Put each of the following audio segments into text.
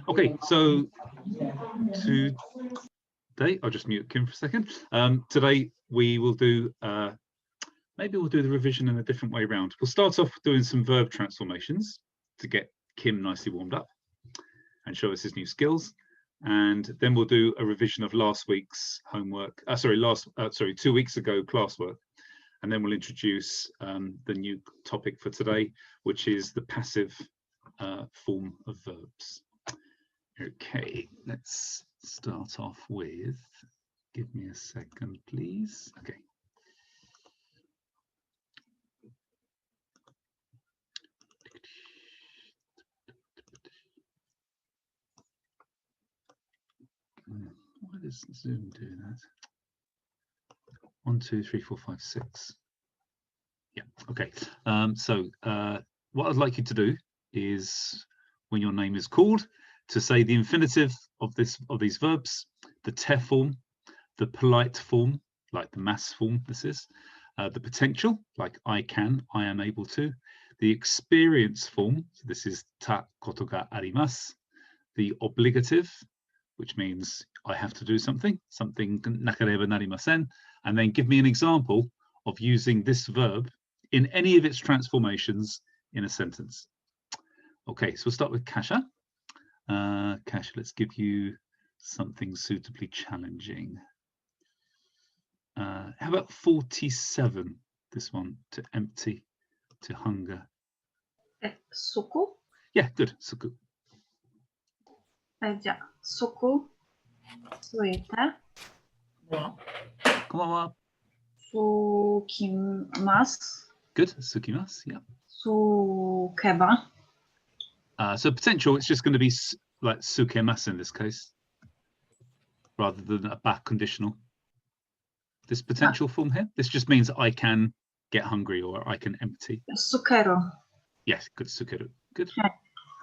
Okay, so today, I'll just mute Kim for a second. Today we will do, maybe we'll do the revision in a different way around. We'll start off doing some verb transformations to get Kim nicely warmed up and show us his new skills. And then we'll do a revision of last week's homework, 2 weeks ago classwork. And then we'll introduce the new topic for today, which is the passive form of verbs. Okay, let's start off with, give me a second, please. Okay. Why does Zoom do that? 1, 2, 3, 4, 5, 6. Yeah, okay. What I'd like you to do is, when your name is called, to say the infinitive of these verbs, the te form, the polite form, like the mass form this is, the potential, like I can, I am able to, the experience form, so this is ta koto ga arimasu, the obligative, which means I have to do something nakareba narimasen, and then give me an example of using this verb in any of its transformations in a sentence. Okay, so we'll start with Kasia. Kasia, let's give you something suitably challenging. How about 47? This one, to empty, to hunger. Suku? Yeah, good, suku. じゃあ、suku, ついて、こんばんは。sukimasu. Good, sukimasu, yeah. Sukeba. So potential, it's just going to be like sukemasu in this case, rather than a back conditional. This potential form here, this just means I can get hungry or I can empty. Sukeru. Yes, good, sukeru. Good.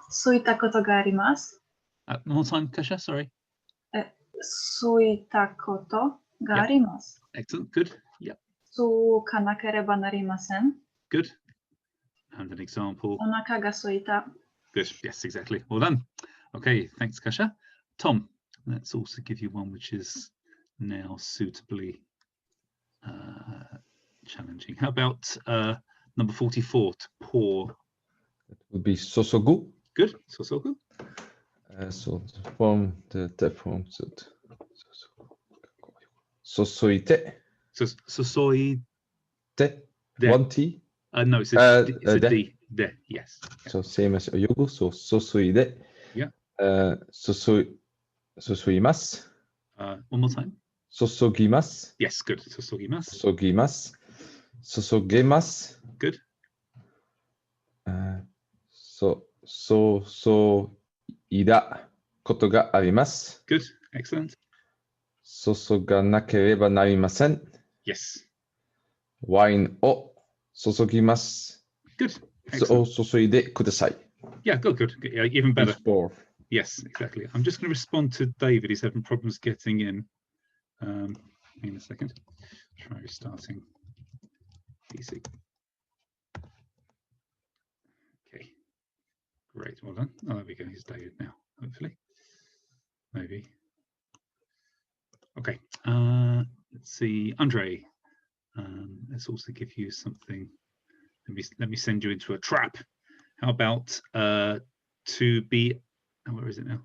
すいたことがあります。One more time, Kasia, sorry. すいたことがあります。Excellent, good. Yeah. そうかなければなりません。Good. And an example. お腹がすいた。Good. Yes, exactly. Well done. Okay, thanks, Kasia. Tom, let's also give you one which is now suitably challenging. How about number 44, to pour? It would be sosogu. Good, sosogu. So from the form, sosoite. Sosoide. One T? No, it's a D. De, yes. So same as yogo. So sosoide. Yeah. Sosoimasu. One more time. Sosogimasu. Yes, good. Sosogimasu. Sosogimasu. Sosogemasu. Good. Sosoida koto ga arimasu. Good. Excellent. Sosoganakereba narimasen. Yes. Wine o sosogimasu. Good. So sosoide kudasai. Yeah, good. Yeah, even better. Yes, exactly. I'm just going to respond to David. He's having problems getting in. Hang on a second. Try restarting PC. Okay. Great. Well done. Oh, there we go. He's David now, hopefully. Maybe. Okay. Let's see. Andre. Let's also give you something. Let me send you into a trap. How about to be, where is it now?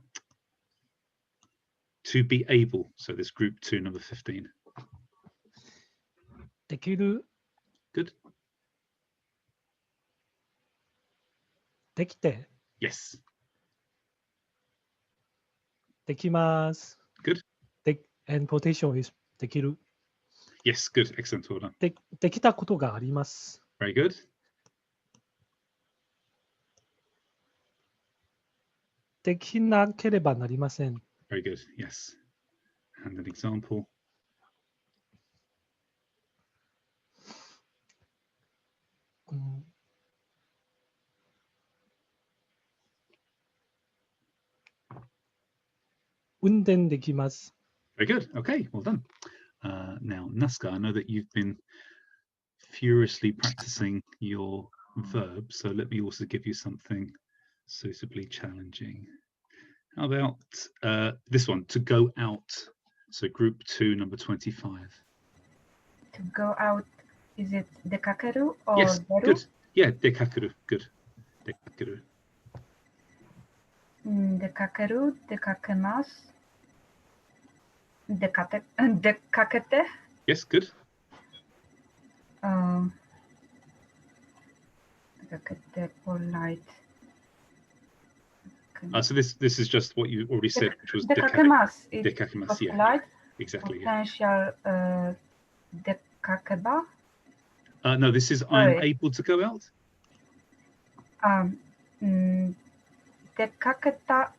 To be able. So this group 2, number 15. できる。 Good. できて。 Yes. できます。 Good. And potential is できる。 Yes, good. Excellent. Well done. できたことがあります。 Very good. できなければなりません。 Very good. Yes. And an example. 運転できます。 Very good. Okay, well done. Now, Nazca, I know that you've been furiously practicing your verb, so let me also give you something suitably challenging. How about this one, to go out? So group 2, number 25. To go out, is it dekakeru or Yes, deru? good. Yeah, dekakeru, good. Dekakeru. Dekakeru, dekakemasu. Dekakete. Yes, good. Dekakete, polite. So this is just what you already said, which was Dekakemasu. It dekakemas. was Yeah, polite. exactly. Yeah. Potential dekakeba. No, this is I'm Sorry. able to go out. Dekaketa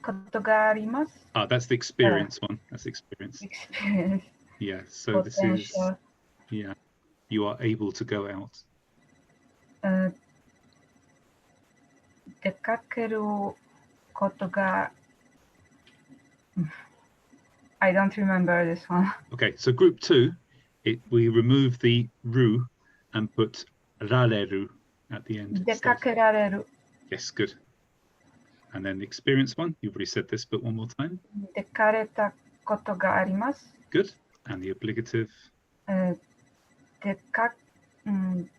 koto ga arimasu. That's the experience one. That's the experience. Experience. Yeah. So this is Potential. yeah. You are able to go out. Dekakeru koto ga. I don't remember this one. Okay. So group 2, we remove the ru and put rareru at the end. instead. Dekakerareru. Yes, good. And then the experience one, you've already said this, but one more time. Dekareta koto ga arimasu. Good. And the obligative.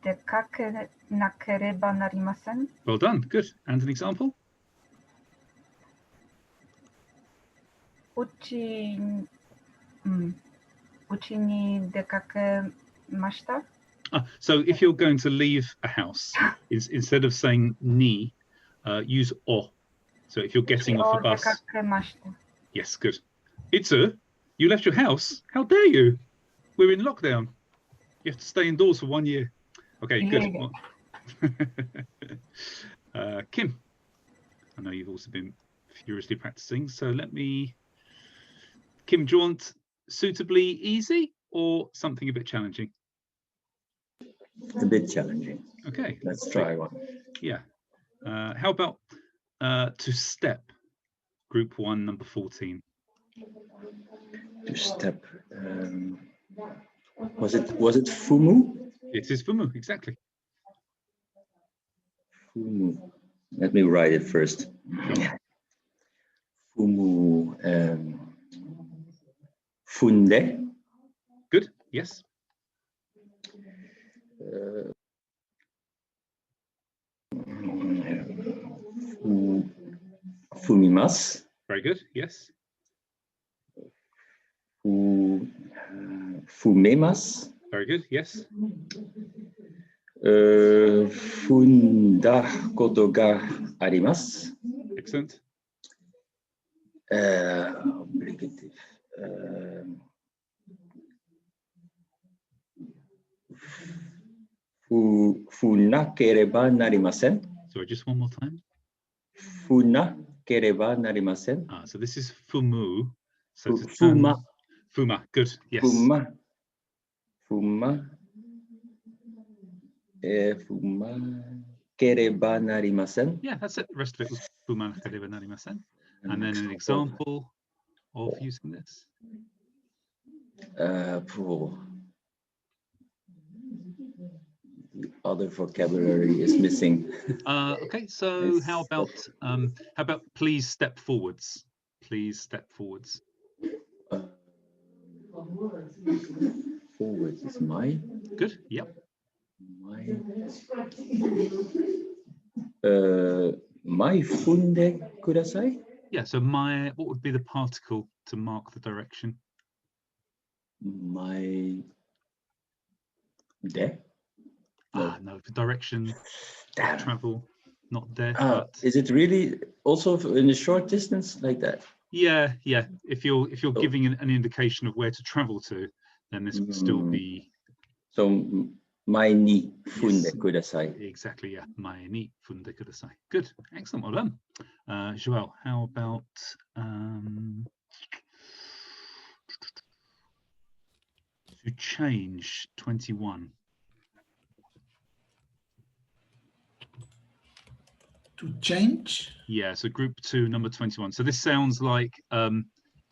Dekake nakereba narimasen. Well done. Good. And an example. Uchi ni dekakemashita. So if you're going to leave a house, instead of saying ni, use o. So if you're getting off a bus. Dekakemashita. Yes, good. Itsu, you left your house? How dare you? We're in lockdown. You have to stay indoors for 1 year. Okay, good. Kim, I know you've also been furiously practicing. So Kim, do you want suitably easy or something a bit challenging? A bit challenging. Okay. Let's try one. Yeah. How about to step? Group 1, number 14. To step. Was it fumu? It is fumu, exactly. Fumu. Let me write it first. Fumu. Funde. Good. Yes. Fumimasu. Very good. Yes. Fumemasu. Very good. Yes. Funda koto ga arimasu. Excellent. Obligative. Funakereba narimasen. Sorry, just one more time. Funakereba narimasen. So this is fumu. So Fuma. Fuma. Good. Yes. Fuma. Kereba narimasen. Yeah, that's it. The rest of it was fuma kereba narimasen. And then an example of using this. The other vocabulary is missing. Okay, so how about please step forwards? Please step forwards. Forwards is my. Good. Yep. My funde kudasai. Yeah. So what would be the particle to mark the direction? My. De. No, the direction of travel, not there. But is it really also in a short distance like that? Yeah, yeah. If you're giving an indication of where to travel to, then this would still be. So mai ni funde kudasai. Exactly. Yeah. Mai ni funde kudasai. Good. Excellent. Well done. Joel, how about to change 21? To change? Yeah, so group 2, number 21. So this sounds like to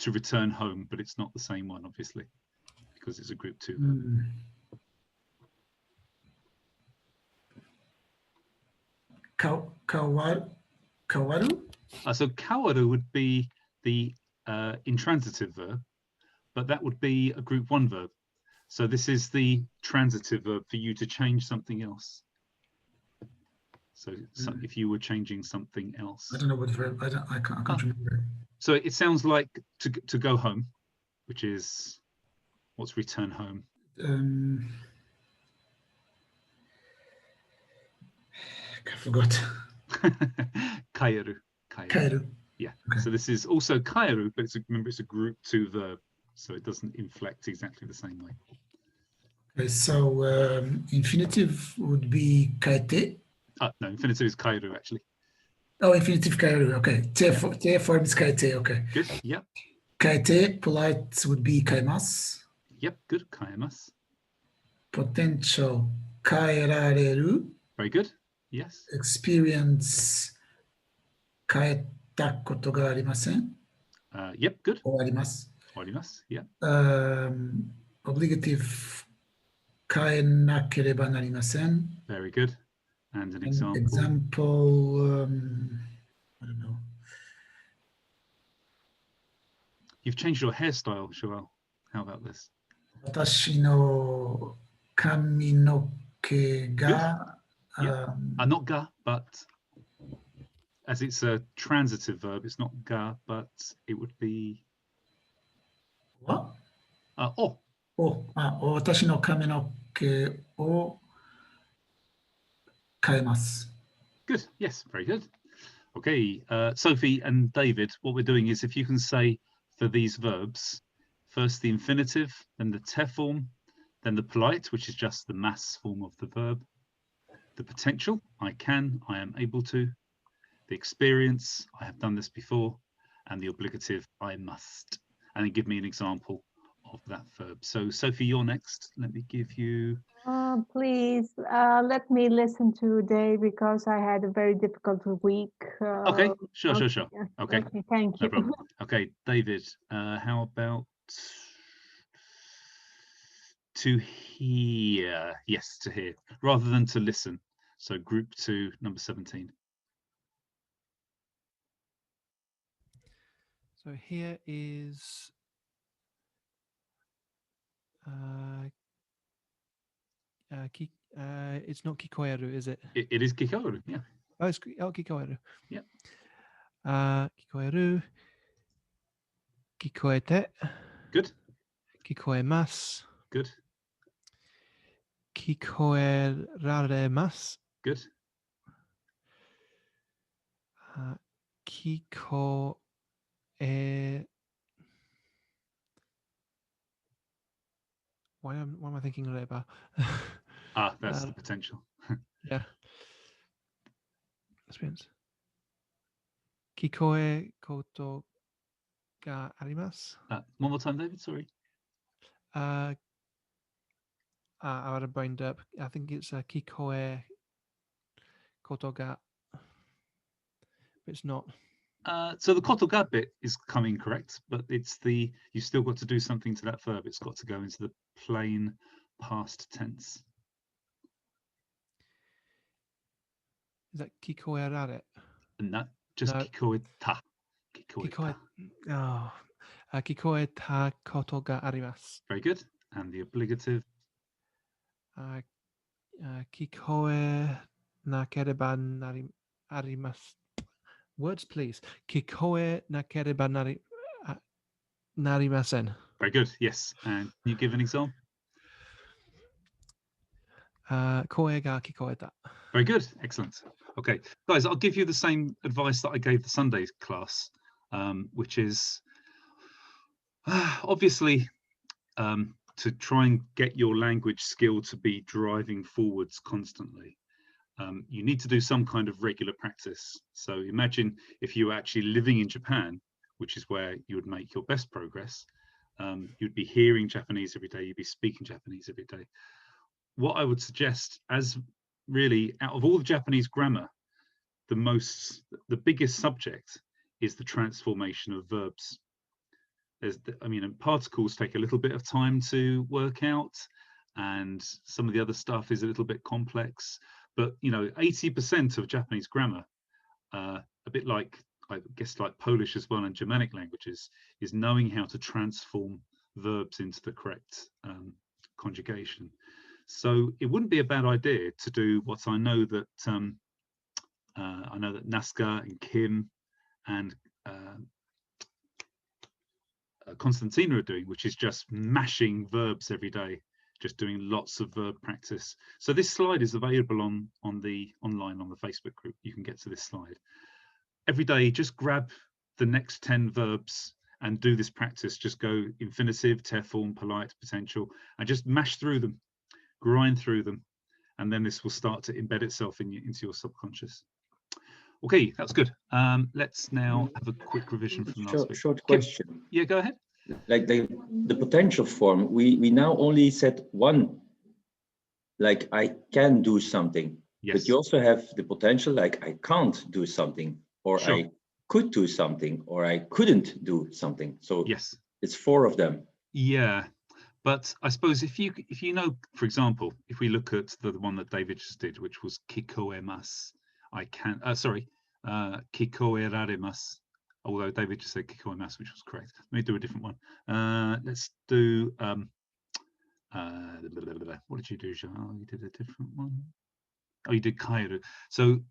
return home, but it's not the same one, obviously, because it's a group 2. Kawaru? So kawaru would be the intransitive verb, but that would be a group 1 verb. So this is the transitive verb for you to change something else. So, if you were changing something else. I don't know what verb. I can't remember. So it sounds like to go home, which is what's return home. I forgot. Kaeru. Kaeru. Yeah. Okay. So this is also kaeru, but remember it's a group 2 verb, so it doesn't inflect exactly the same way. Okay, so infinitive would be kaete. No, infinitive is kaeru actually. Oh, infinitive kaeru. Okay. Te form is kaete. Okay. Good. Yep. Kaete, polite would be kaemasu. Yep. Good. Kaemasu. Potential kaerareru. Very good. Yes. Experience kaeta koto ga arimasen. Yep. Good. Or arimasu. Arimasu. Yeah. Obligative kaenakereba narimasen. Very good. And an An example. example, I don't know. You've changed your hairstyle, Joel. How about this? Watashi no kami no ke ga. Yeah. Not ga, but as it's a transitive verb, it's not ga, but it would be What? o. Watashi no kami no ke o kaemasu. Good. Yes, very good. Okay, Sophie and David, what we're doing is if you can say for these verbs, first the infinitive, then the te form, then the polite, which is just the mass form of the verb, the potential, I can, I am able to, the experience, I have done this before, and the obligative, I must. And then give me an example of that verb. So Sophie, you're next. Let me give you... Please let me listen today because I had a very difficult week. Okay, sure. Yeah. Okay, Thank no you. problem. Okay, David, how about to hear? Yes, to hear, rather than to listen. So group 2, number 17. So here is it's not kikoeru, is it? It is kikoeru, yeah. Oh, it's kikoeru. Yep. Kikoeru, kikoete. Good. Kikoemasu. Good. Kikoeraremasu. Good. Kiko. Why am I thinking reba? That's the potential. Yeah. Experience. Kikoe koto ga arimasu. One more time, David, sorry. I would have brained up. I think it's kikoe koto ga, but it's not. So the koto ga bit is coming correct, but it's you've still got to do something to that verb. It's got to go into the plain past tense. Is that kikoerare? And that just No. kikoeta. Kikoe. Oh, kikoeta koto ga arimasu. Very good. And the obligative. Kikoe nakereba arimasu. Words, please. Kikoe nakereba narimasen. Very good. Yes. And can you give an example? Koe ga kikoeta. Very good. Excellent. Okay, guys, I'll give you the same advice that I gave the Sunday class, which is obviously to try and get your language skill to be driving forwards constantly. You need to do some kind of regular practice. So imagine if you were actually living in Japan, which is where you would make your best progress. You'd be hearing Japanese every day, you'd be speaking Japanese every day. What I would suggest, as really out of all the Japanese grammar, the biggest subject is the transformation of verbs. Particles take a little bit of time to work out, and some of the other stuff is a little bit complex. But 80% of Japanese grammar, a bit like I guess like Polish as well and Germanic languages, is knowing how to transform verbs into the correct conjugation. So it wouldn't be a bad idea to do what I know that Naska and Kim and Konstantina are doing, which is just mashing verbs every day, just doing lots of verb practice. So this slide is available online on the Facebook group. You can get to this slide. Every day, just grab the next 10 verbs and do this practice. Just go infinitive, te form, polite, potential, and just mash through them, grind through them. And then this will start to embed itself into your subconscious. Okay, that's good. Let's now have a quick revision from last week. Short Kim? question. Yeah, go ahead. Like the potential form, we now only said one, like I can do something. Yes. But you also have the potential, like I can't do something, or Sure. I could do something, or I couldn't do something. So Yes. it's 4 of them. Yeah, but I suppose if you know, for example, if we look at the one that David just did, which was kikoemasu, I can. Sorry, kikoeraremasu. Although David just said kikoemasu, which was correct. Let me do a different one. Let's do. What did you do, Jean? You did a different one. Oh, you did kaeru. So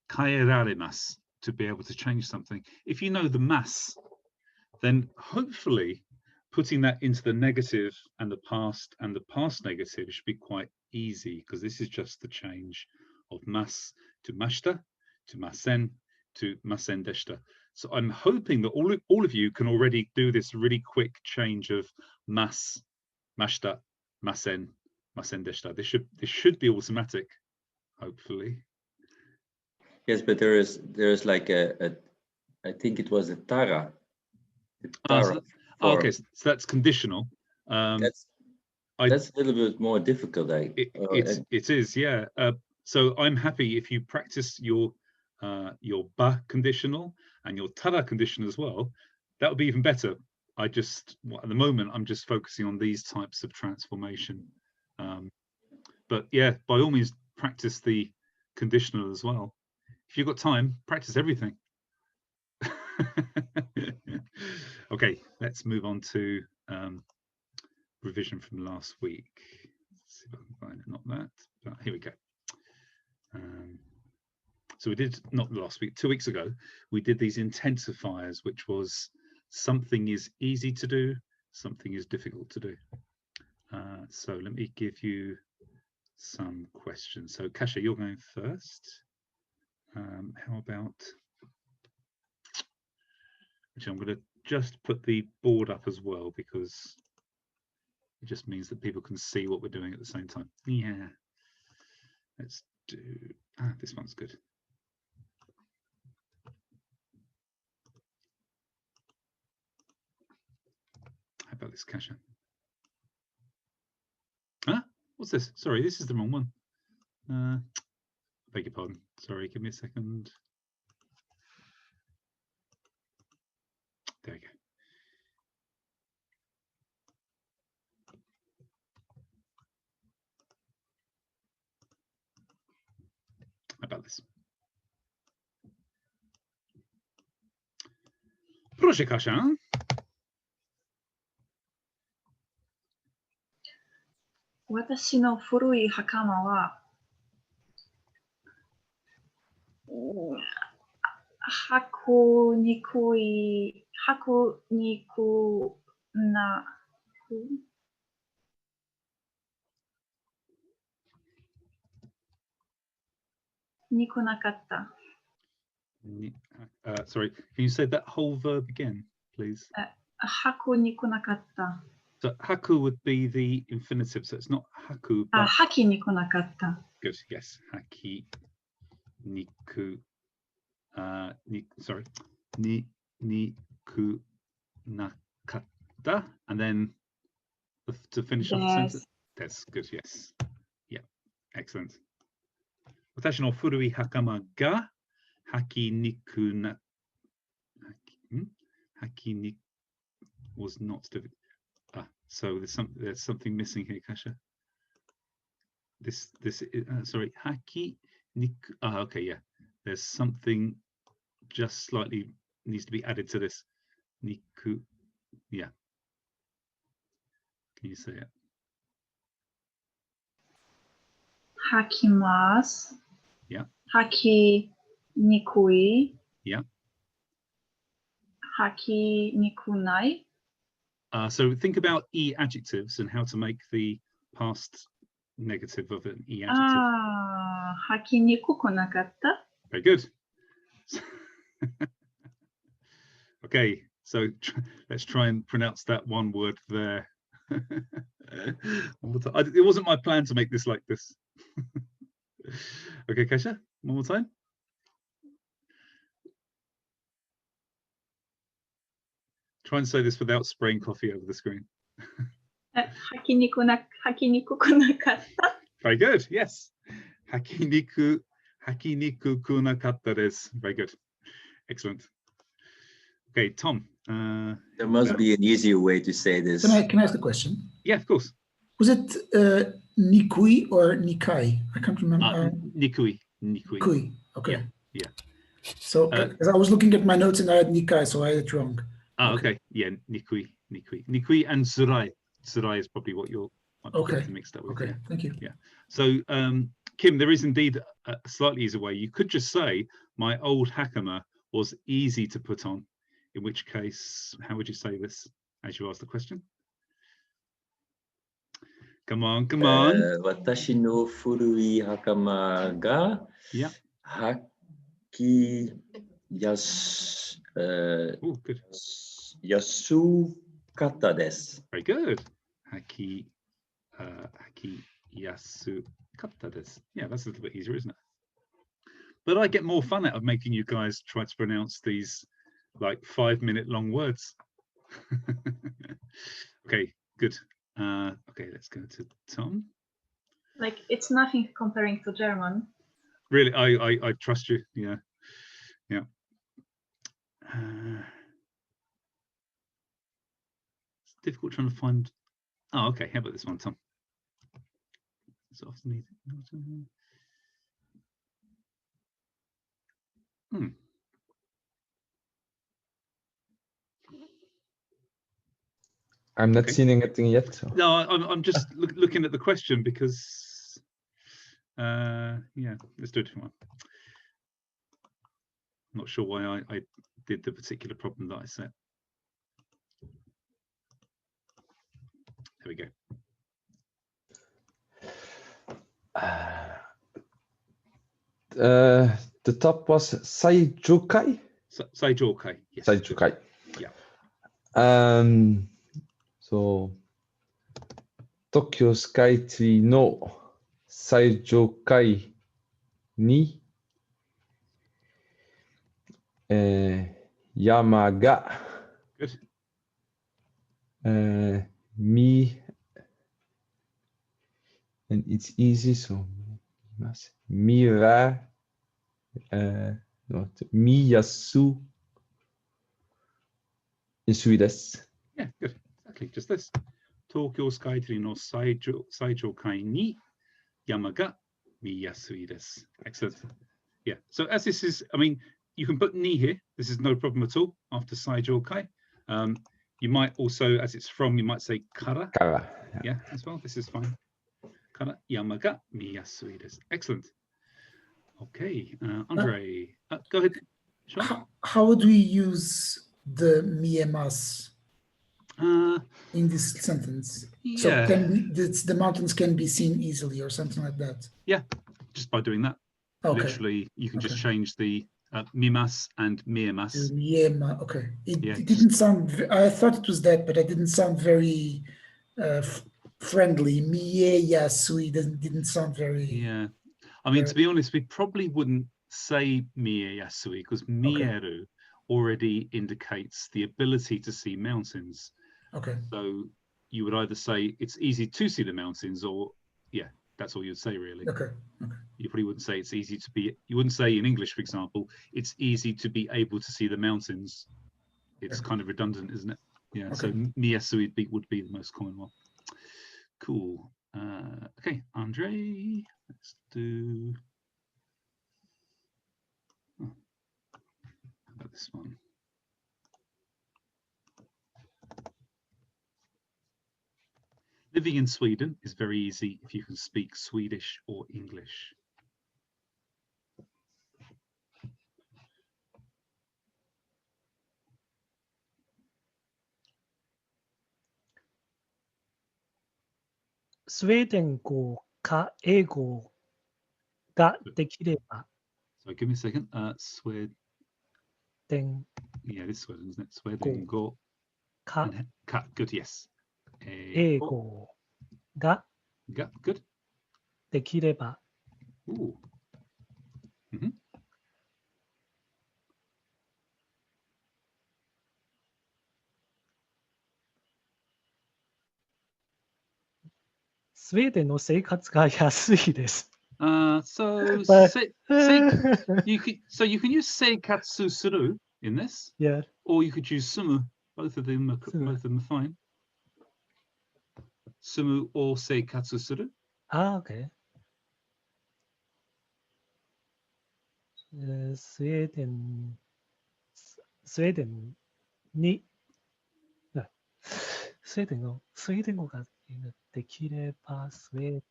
kaeraremasu, to be able to change something. If you know the mass, then hopefully putting that into the negative and the past negative should be quite easy, because this is just the change of mas to mashita, to masen, to masen deshita. So I'm hoping that all of you can already do this really quick change of mas, mashita, masen, masen deshita. This should be automatic, hopefully. Yes, but there's like I think it was a tara. Okay, so that's conditional. That's a little bit more difficult. It is, yeah. So I'm happy if you practice your ba conditional and your tara conditional as well. That would be even better. At the moment I'm just focusing on these types of transformation. But yeah, by all means practice the conditional as well. If you've got time, practice everything. Okay, let's move on to revision from last week. Let's see if I can find it. Not that, but here we go. So we did, not last week, 2 weeks ago, we did these intensifiers, which was something is easy to do, something is difficult to do. So let me give you some questions. So Kasia, you're going first. How about, actually, I'm going to just put the board up as well, because it just means that people can see what we're doing at the same time. Yeah, let's do, this one's good. How about this, Kasia? Huh? What's this? Sorry, this is the wrong one. Beg your pardon. Sorry, give me a second. There we go. How about this? Proszę, Kasia. 私の古い袴は、履くにくなかった。Sorry, can you say that whole verb again, please? 履くにくなかった。So haku would be the infinitive, so it's not haku. But... 履きにくなかった。Good, yes. Haki niku. Sorry. Niku nakatta. And then to finish off the sentence. That's good, yes. Yeah, excellent. Watashi no furui hakama ga haki niku na. Haki niku was not difficult. So there's something missing here, Kasia. Sorry, haki niku. Okay, yeah. There's something just slightly needs to be added to this. Niku. Yeah. Can you say it? 吐きます。 Yeah. 吐きにくい。 Yeah. 吐きにくない。 So think about E adjectives and how to make the past negative of an E adjective. ああ、吐きにくくなかった。 Very good. Okay, so let's try and pronounce that one word there. One more time. It wasn't my plan to make this like this. Okay, Kesha, one more time. Try and say this without spraying coffee over the screen. 吐きにくくなかった。 Very good. Yes. Hakiniku kunakatta desu. Very good. Excellent. Okay, Tom. There must be an easier way to say this. Can I ask the question? Yeah, of course. Was it Nikui or Nikai? I can't remember. Nikui. Nikui. Okay. Yeah. So 'cause I was looking at my notes and I had Nikai, so I had it wrong. Okay. Yeah, Nikui and Tsurai. Tsurai is probably what you're mixed up with. Okay. Yeah. Thank you. Yeah. So, Kim, there is indeed a slightly easier way. You could just say, my old hakama was easy to put on. In which case, how would you say this as you ask the question? Come on. 私の古い袴が Yeah. 履きやす Oh, good. 安かったです。 Very good. Haki yasu katta desu. Yeah, that's a little bit easier, isn't it? But I get more fun out of making you guys try to pronounce these like 5-minute long words. Okay, good. Okay, let's go to Tom. Like it's nothing comparing to German. Really, I trust you. Yeah. It's difficult trying to find. Oh, okay. How about this one, Tom? It's often easy. I'm not Okay. seeing anything yet. So. No, I'm just looking at the question because, yeah, let's do a different one. I'm not sure why I did the particular problem that I set. There we go. The top was Saijukai. Saijokai. Yes. Saijukai. Yeah. So Tokyo Skytree no Saijokai ni yama ga Good. mi, and it's easy, so mira miyasu yasui desu. Yeah, good. Exactly. Just this. Tokyo Skytree no Saijokai ni yama ga miyasui desu. Excellent. Yeah. So as this is, I mean, you can put ni here. This is no problem at all after Saijokai. You might also, as it's from, you might say kara. Kara. Yeah, as well. This is fine. Kara yama ga miyasui desu. Excellent. Okay, Andre, go ahead. Sure. How would we use the miemas in this sentence? So Yeah. the mountains can be seen easily or something like that. Yeah, just by doing that. Okay. Literally, you can just Okay. change the mimas and miemas. Miema. Okay. It Yeah. didn't sound. I thought it was that, but it didn't sound very friendly. Mieyasui didn't sound very. Yeah, I mean, to be honest, we probably wouldn't say mieyasui because mieru already indicates the ability to see mountains. Okay. So you would either say it's easy to see the mountains, or yeah, that's all you'd say really. Okay. Okay. You probably wouldn't say it's easy to be. You wouldn't say in English, for example, it's easy to be able to see the mountains. It's kind of redundant, isn't it? Yeah. So Okay. miyasu would be the most common one. Cool. Okay, Andre, let's do. about this one? Living in Sweden is very easy if you can speak Swedish or English.スウェーデン語か英語ができれば、 So give me a second. Sweden. デン Yeah, it is Sweden, isn't it? Sweden go か and cat. Good. Yes. 英語が Ga, good. できれば、 Ooh. Mhm. スウェーデンの生活が安いです。 So But- you can use seikatsu suru in this, yeah, or you could use sumu. Both of them are Sumu. both of them are fine. Sumu or seikatsu suru. okay. スウェーデンに、スウェーデン語ができれば、スウェーデン、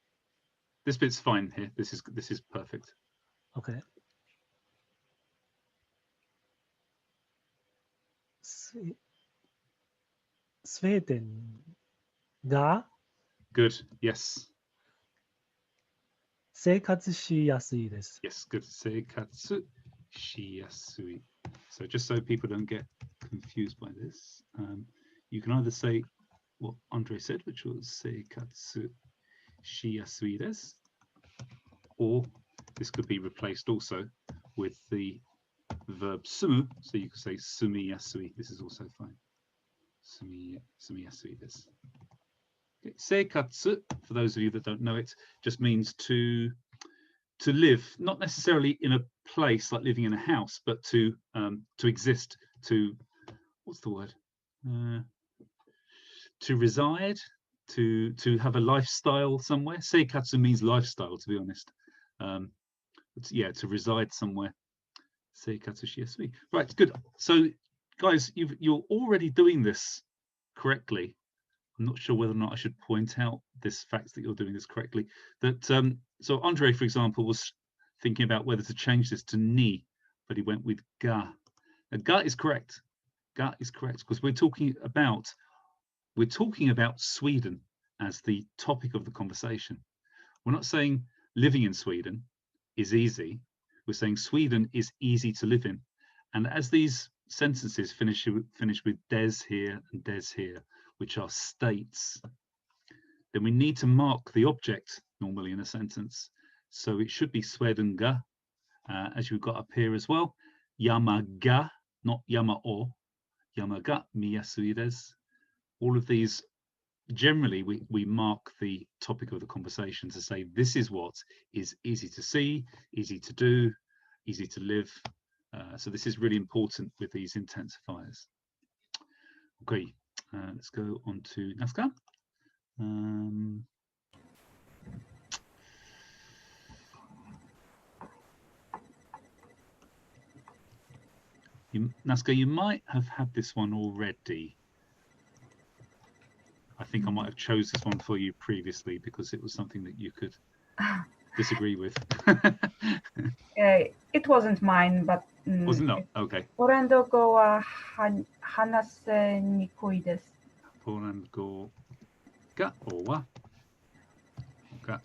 This bit's fine here. This is perfect. OK。スウェーデンが Good. Yes. 生活しやすいです。 Yes. Good. Seikatsu shiyasui. So just so people don't get confused by this, you can either say what Andre said, which was seikatsu shiyasui desu, or this could be replaced also with the verb sumu. So you could say sumiyasui. This is also fine. Sumiyasui desu. Okay. Seikatsu, for those of you that don't know it, just means to live, not necessarily in a place like living in a house, but to exist, to, what's the word? To reside, to have a lifestyle somewhere. Seikatsu means lifestyle, to be honest. Yeah, to reside somewhere. Seikatsu shiyasui. Right, good. So, guys, you're already doing this correctly. I'm not sure whether or not I should point out this fact that you're doing this correctly. That so Andre, for example, was thinking about whether to change this to ni, but he went with ga. Now, ga is correct. Ga is correct because we're talking about Sweden as the topic of the conversation. We're not saying living in Sweden is easy. We're saying Sweden is easy to live in. And as these sentences finish with des here and des here, which are states, then we need to mark the object normally in a sentence. So it should be Swedenga, as you've got up here as well. Yamaga, not yama-o. Yamaga miyasui desu. All of these, generally, we mark the topic of the conversation to say this is what is easy to see, easy to do, easy to live. So this is really important with these intensifiers. Okay. Let's go on to Nazca. Nazca, you might have had this one already. I think I might have chose this one for you previously because it was something that you could disagree with. It wasn't mine, but Wasn't it? Okay. ポーランド語は話せにくいです。Porango ga or wa. Okay.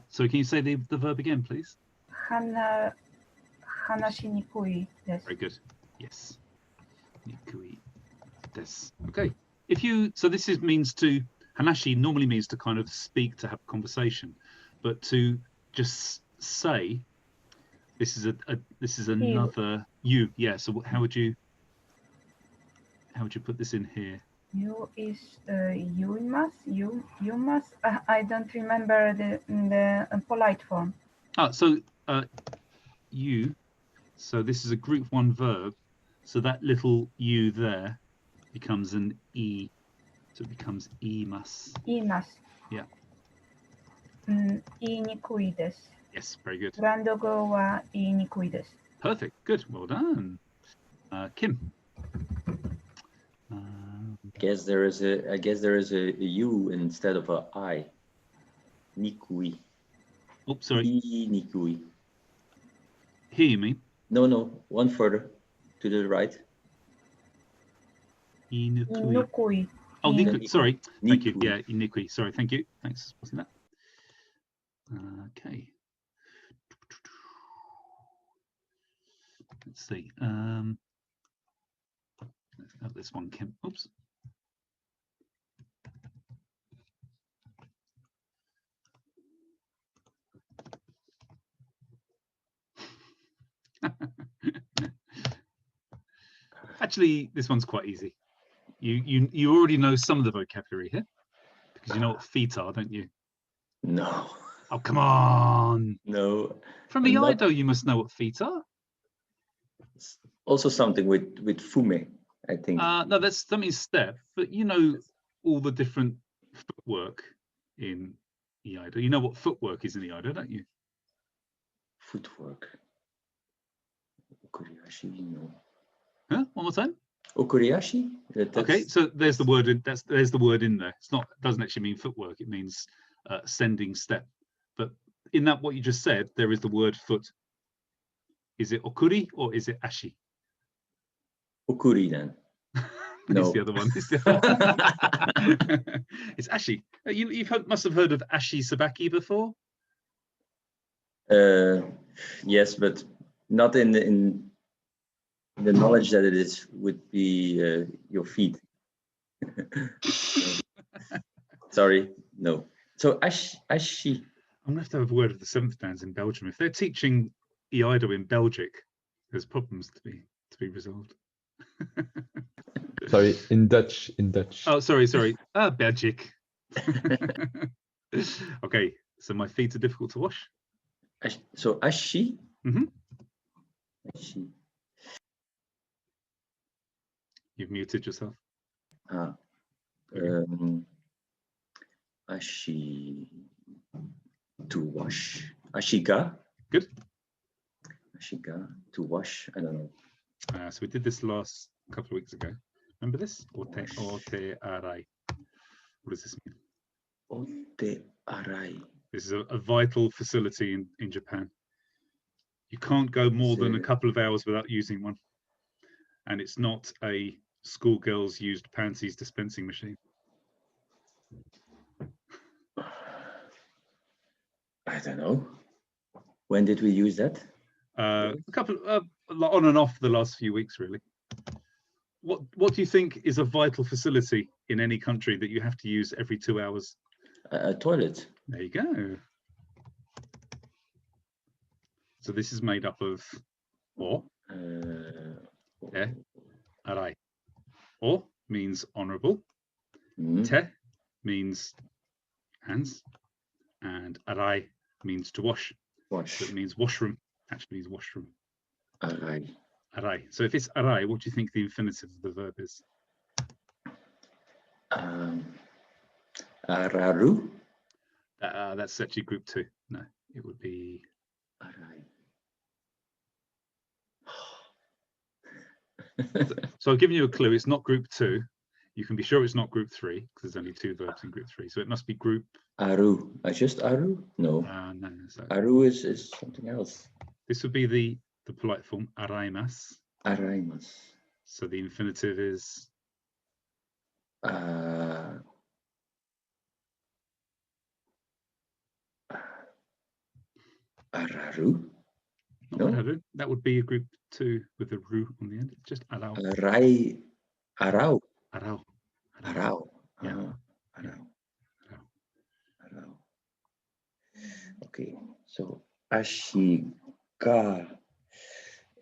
So can you say the verb again, please? 話しにくいです。 Very good. Yes. Nikui desu. Okay. So this means to, hanashi normally means to kind of speak, to have a conversation, but to just say, this is another you. Yeah. So how would you put this in here? You is you must. I don't remember the polite form. So you. So this is a group one verb. So that little you there becomes an e. So it becomes imas. 言います。 Yeah. 言いにくいです。 Yes. Very good. ポーランド語は言いにくいです。 Perfect. Good. Well done. Kim. I guess there is a U instead of a I. Nikui. Oh, sorry. Nikui. Here you mean? No, one further to the right. Inukui. Nukui. Oh, Nikui. Sorry. Thank you. Nikui. Yeah, Inukui. Sorry. Thank you. Thanks for spotting that. Okay. Let's see. Let's have this one, Kim. Oops. Actually, this one's quite easy. You already know some of the vocabulary here because you know what feet are, don't you? No. Oh, come on. No. From I'm not- Iaido, you must know what feet are. Also something with fume, I think. No, that means step, but you know all the different footwork in Iaido. You know what footwork is in Iaido, don't you? Footwork. Okuriashi, no. Huh? One more time. Okuriashi? Okay, so there's the word in there's the word in there. It's not, it doesn't actually mean footwork, it means ascending step. But in that what you just said, there is the word foot. Is it okuri or is it ashi? Okuri then. It's No. the other one. It's, the it's ashi. You must have heard of ashi sabaki before. Yes, but not in the knowledge that it is would be your feet. Sorry, no. So ashi. I'm gonna have to have a word with the seventh dans in Belgium. If they're teaching Iaido in Belgic, there's problems to be resolved. Sorry, in Dutch. Oh, sorry. Belgic. Okay, so my feet are difficult to wash. So ashi. Mhm. Ashi. You've muted yourself. Ashi. To wash. Ashiga. Good. Ashiga. To wash. I don't know. So we did this last couple of weeks ago. Remember this? Ote arai. What does this mean? Ote arai. This is a vital facility in Japan. You can't go more than a couple of hours without using one. And it's not a schoolgirls used panties dispensing machine. I don't know. When did we use that? A couple on and off the last few weeks, really. What do you think is a vital facility in any country that you have to use every 2 hours? A toilet. There you go. So this is made up of or. Yeah. Arai. Or means honourable. Te means hands. And arai means to wash. Wash. So it means washroom. Actually means washroom. Arai. Arai. So if it's arai, what do you think the infinitive of the verb is? Araru. That's actually group 2. No, it would be Arai. So I've given you a clue. It's not group 2. You can be sure it's not group 3 because there's only 2 verbs in group 3. So it must be group. Aru. Just aru? No. No. So Aru is something else. this would be the polite form araimas. Araimas. So the infinitive is Araru. not No. araru. That would be a group 2 with a ru on the end. Just arau. Arai. Arau. Arau. Arau. Yeah. Arau. Arau. Okay. So Ashika.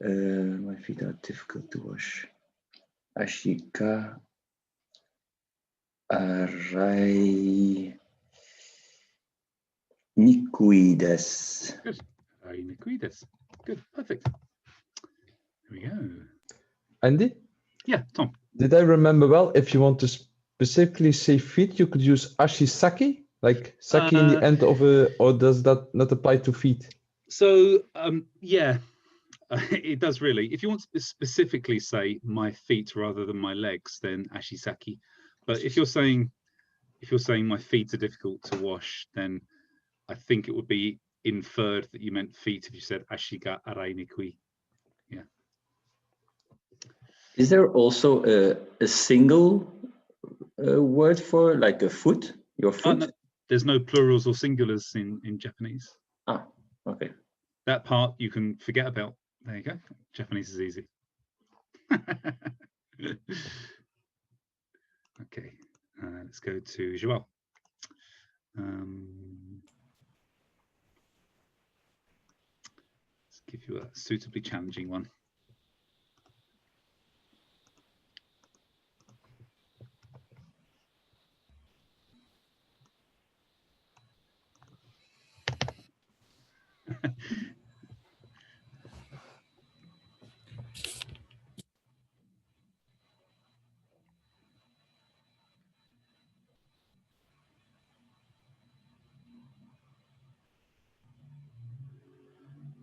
My feet are difficult to wash. Ashika. Arai. Nikuides. Good. Ainiquides. Good. Perfect. There we go. Andy, Yeah, Tom. did I remember well? If you want to specifically say feet, you could use ashisaki, like saki in the end of a, or does that not apply to feet? So yeah, It does really. If you want to specifically say my feet rather than my legs, then ashisaki. But if you're saying my feet are difficult to wash, then I think it would be inferred that you meant feet if you said ashiga arainikui. Yeah. Is there also a single word for like a foot? Your foot? No, there's no plurals or singulars in Japanese. Ah, okay. That part you can forget about. There you go. Japanese is easy. Okay, let's go to Joel. Let's give you a suitably challenging one.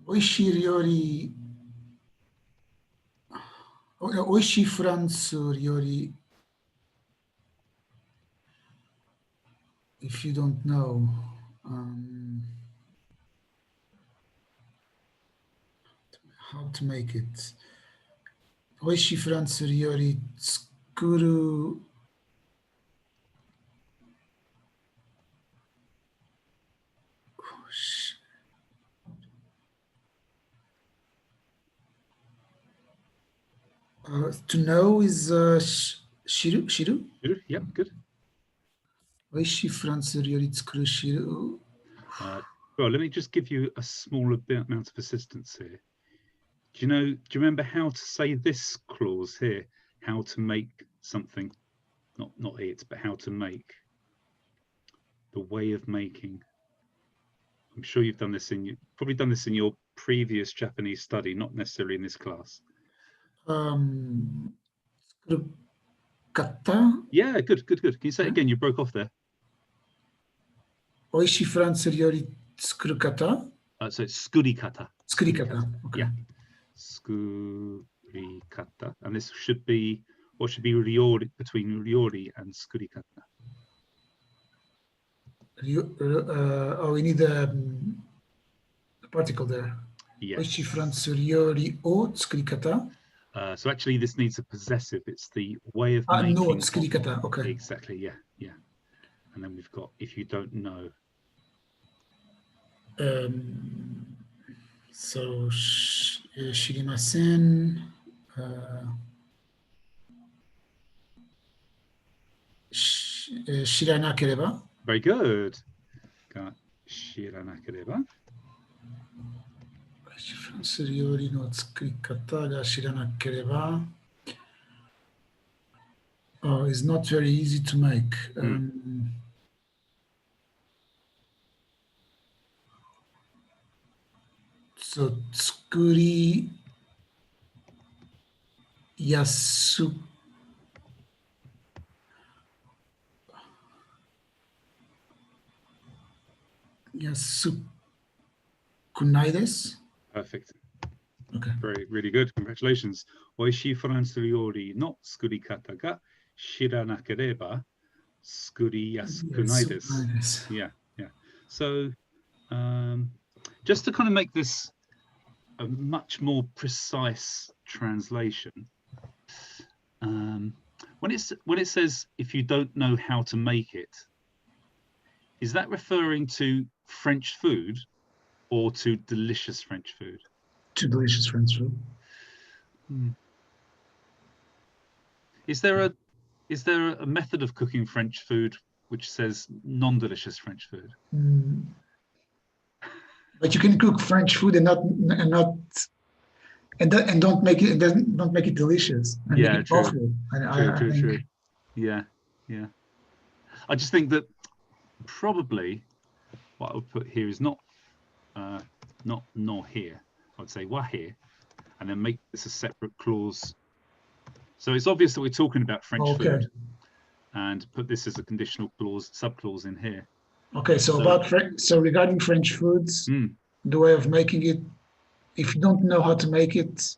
Oishi ryori, oishi Furansu ryori, if you don't know, how to make it. Oishi Furansu ryori tsukuru to know is shiru? Shiru? Yep, good. Oishi Furansu ryori tsukuru shiru. Well, let me just give you a small amount of assistance here. Do you remember how to say this clause here? How to make something, not it, but how to make. The way of making. I'm sure you've done this probably done this in your previous Japanese study, not necessarily in this class. Kata? Yeah, good. Can you say it again? You broke off there. Oishi Furansu ryori tsukuru kata? So it's skurikata. Tsukurikata. Okay. Yeah. Skurikata. And this should be, what should be ryori, between ryori and skurikata? We need a particle there. Yes. Oishi Furansu ryori o tsukurikata? So actually this needs a possessive. It's the way of making. No, tsukurikata. Okay. Exactly, yeah. And then we've got, if you don't know. So, shirimasen. Shiranakereba. Very good. Got shiranakereba. Oishi Furansu ryori no tsukurikata ga shiranakereba. Oh, it's not very easy to make. So, tsukuri yasu. Yasukunai desu? Perfect. Okay. Really good. Congratulations. Oishi Furansu ryori no tsukurikata ga shiranakereba tsukuriyasunai desu. Yeah. So, just to kind of make this a much more precise translation, when it says if you don't know how to make it, is that referring to French food or to delicious French food? To delicious French food. Is there a method of cooking French food which says non-delicious French food? But you can cook French food and don't make it delicious. And Yeah, make it true. awful. True. Yeah. I just think that probably what I would put here is not nor here. I would say wa here, and then make this a separate clause. So it's obvious that we're talking about French food, and put this as a conditional clause, subclause in here. Okay, so regarding French foods, the way of making it if you don't know how to make it,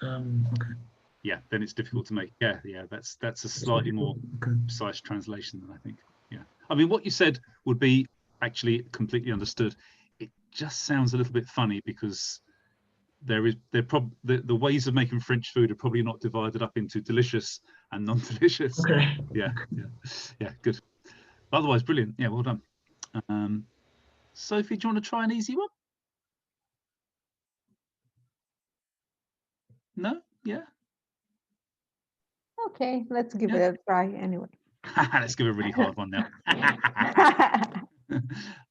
okay. Yeah, then it's difficult to make. Yeah, that's a slightly more Okay. precise translation than I think. Yeah, I mean, what you said would be actually completely understood. It just sounds a little bit funny because the ways of making French food are probably not divided up into delicious and non-delicious. Okay. Yeah, good. Otherwise, brilliant. Yeah, well done. Sophie, do you want to try an easy one? No? Yeah. Okay, let's give Yeah. it a try anyway. Let's give a really hard one now.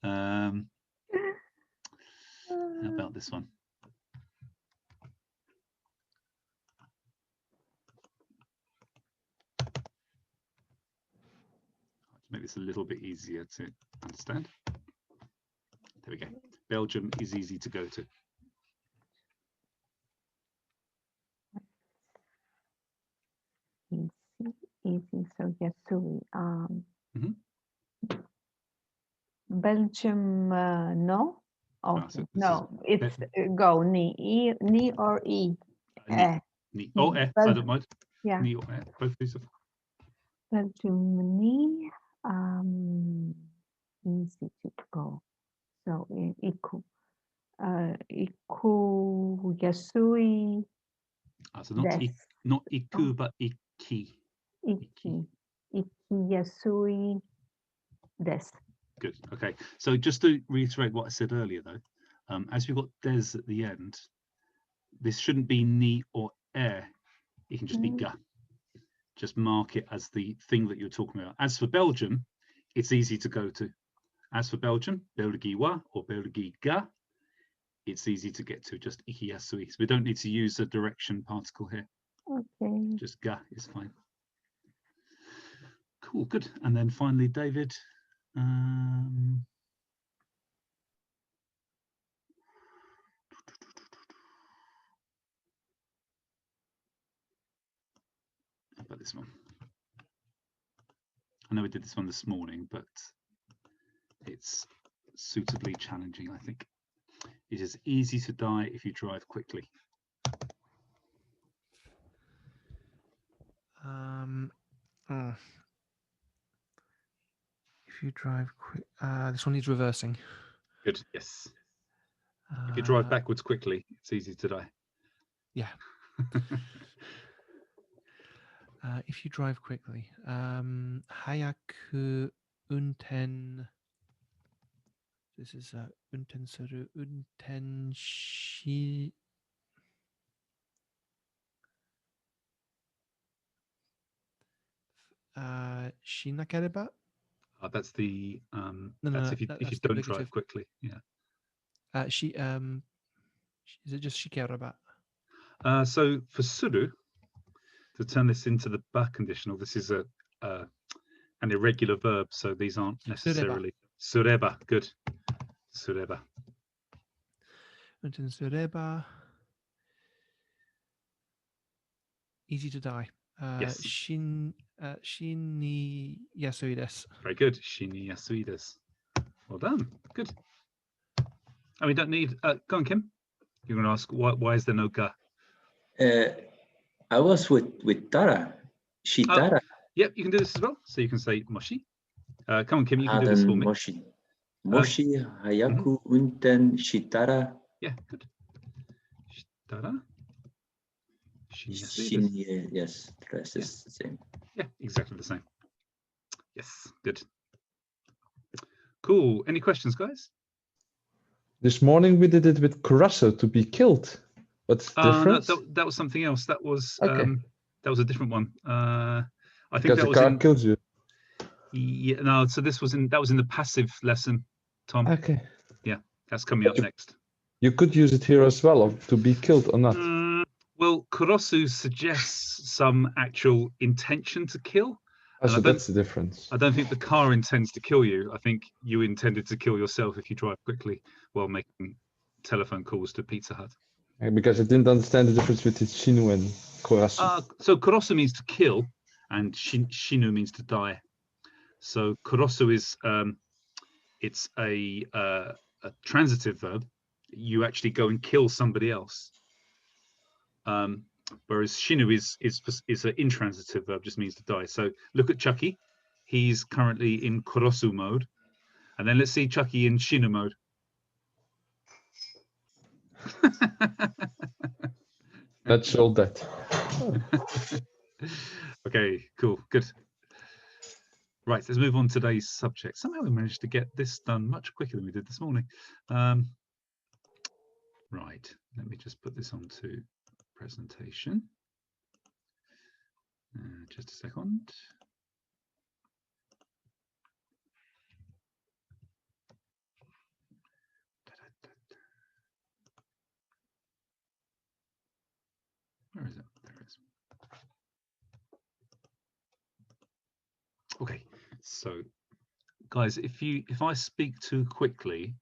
How about this one? To make this a little bit easier to understand. There we go. Belgium is easy to go to. Easy. So Yasui. Mhm. Belgium, no. Oh, Ah, so this no, is- it's go ni or e. Ni. Ni. Oh, I don't mind. Yeah. Ni or both these are. Belgium ni. Easy to go. So iku. Iku Yasui. So not Des. not iku, but iki. Iki Yasui des. Good. Okay. So just to reiterate what I said earlier, though, as we've got des at the end, this shouldn't be ni or air. It can just be ga. Just mark it as the thing that you're talking about. As for Belgium, it's easy to go to. As for Belgium, Belgiwa or Belgiga, it's easy to get to. Just iki yasui. So we don't need to use a direction particle here. Okay. Just ga is fine. Cool. Good. And then finally, David. How about this one? I know we did this one this morning, but it's suitably challenging, I think. It is easy to die if you drive quickly. If you drive quick, this one needs reversing. Good. Yes. If you drive backwards quickly, it's easy to die. Yeah. If you drive quickly, hayaku unten. This is unten suru unten shi. Shinakereba. That's the No, if you that's don't obligative. drive quickly. Yeah. Is it just shikereba? So for suru, to turn this into the back conditional, this is an irregular verb, so these aren't necessarily sureba. Good. Sureba. Unten sureba. Easy to die. Yes. Shin ni yasui desu. Very good. Shini yasui desu. Well done. Good. And we don't need. Go on, Kim. You're going to ask why is there no ga? I was with Tara. Shitara. Yep, you can do this as well. So you can say moshi. Come on, Kim, you can do this for me. Moshi. Moshi hayaku unten shitara. Yeah, good. Shitara. Yes, the rest is the same. Yeah, exactly the same. Yes, good. Cool. Any questions, guys? This morning we did it with Curaçao, to be killed. What's the difference? No, that was something else. That was Okay. That was a different one. I think Because that the was car in. kills you. Yeah, no. So that was in the passive lesson, Tom. Okay. Yeah, that's coming up next. You could use it here as well, of to be killed or not. Well, Kurosu suggests some actual intention to kill. So that's the difference. I don't think the car intends to kill you. I think you intended to kill yourself if you drive quickly while making telephone calls to Pizza Hut. Because I didn't understand the difference between Shinu and Kurasu. So Kurosu means to kill, and Shinu means to die. So Kurosu is it's a transitive verb, you actually go and kill somebody else. Whereas shinu is an intransitive verb, just means to die. So look at Chucky. He's currently in korosu mode. And then let's see Chucky in shinu mode. Natural death. Okay, cool, good. Right, let's move on to today's subject. Somehow we managed to get this done much quicker than we did this morning. Right, let me just put this onto presentation. Just a second. Where is it? There it is. Okay, so guys, if I speak too quickly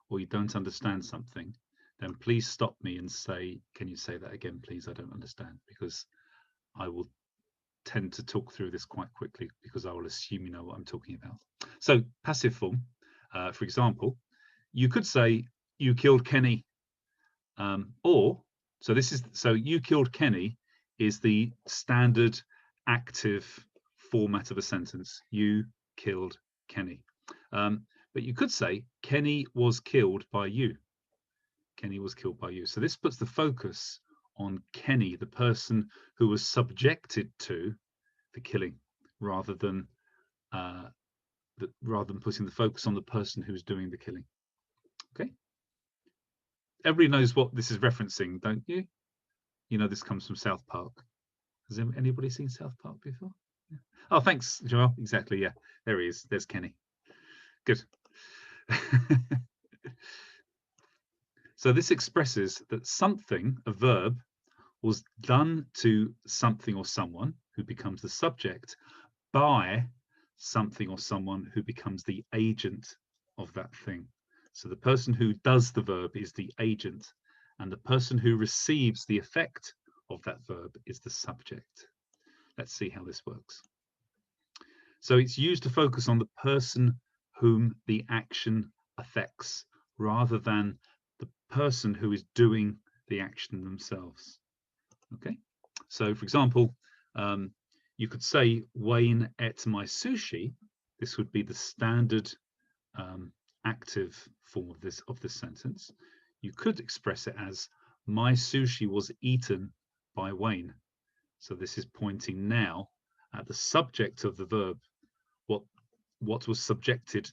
or you don't understand something, then please stop me and say, can you say that again, please? I don't understand, because I will tend to talk through this quite quickly because I will assume you know what I'm talking about. So passive form, for example, you could say you killed Kenny, so you killed Kenny is the standard active format of a sentence. You killed Kenny. But you could say Kenny was killed by you. Kenny was killed by you. So this puts the focus on Kenny, the person who was subjected to the killing, rather than putting the focus on the person who's doing the killing. Okay. Everybody knows what this is referencing, don't you? You know this comes from South Park. Has anybody seen South Park before? Yeah. Oh, thanks, Joel. Exactly. Yeah, there he is. There's Kenny. Good. So this expresses that something, a verb, was done to something or someone who becomes the subject by something or someone who becomes the agent of that thing. So the person who does the verb is the agent, and the person who receives the effect of that verb is the subject. Let's see how this works. So it's used to focus on the person whom the action affects, rather than the person who is doing the action themselves. Okay, so for example, you could say Wayne ate my sushi. This would be the standard active form of this sentence. You could express it as my sushi was eaten by Wayne. So this is pointing now at the subject of the verb, what was subjected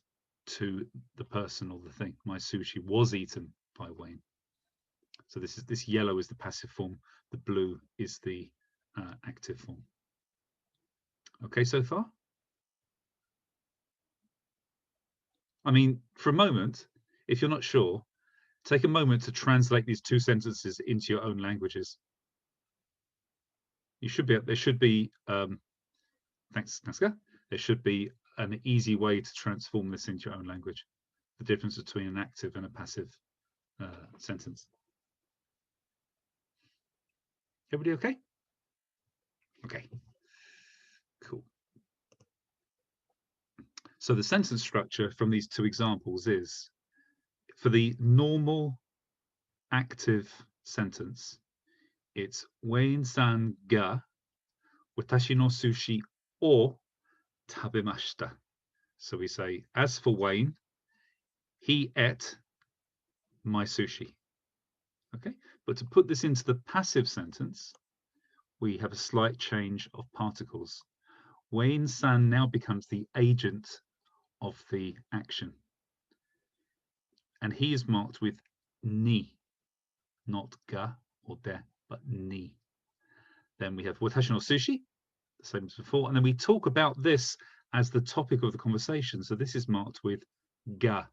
to the person or the thing. My sushi was eaten by Wayne. So this yellow is the passive form, the blue is the active form. Okay, so far? I mean, for a moment, if you're not sure, take a moment to translate these two sentences into your own languages. You should be, there should be, thanks, Naska, there should be an easy way to transform this into your own language. The difference between an active and a passive sentence. Everybody okay? Okay, cool. So the sentence structure from these two examples is, for the normal active sentence, it's Wayne-san ga watashi no sushi o tabemashita. So we say, as for Wayne, he ate my sushi. Okay, but to put this into the passive sentence, we have a slight change of particles. Wayne-san now becomes the agent of the action. And he is marked with ni, not ga or de, but ni. Then we have watashi no sushi, the same as before. And then we talk about this as the topic of the conversation. So this is marked with ga,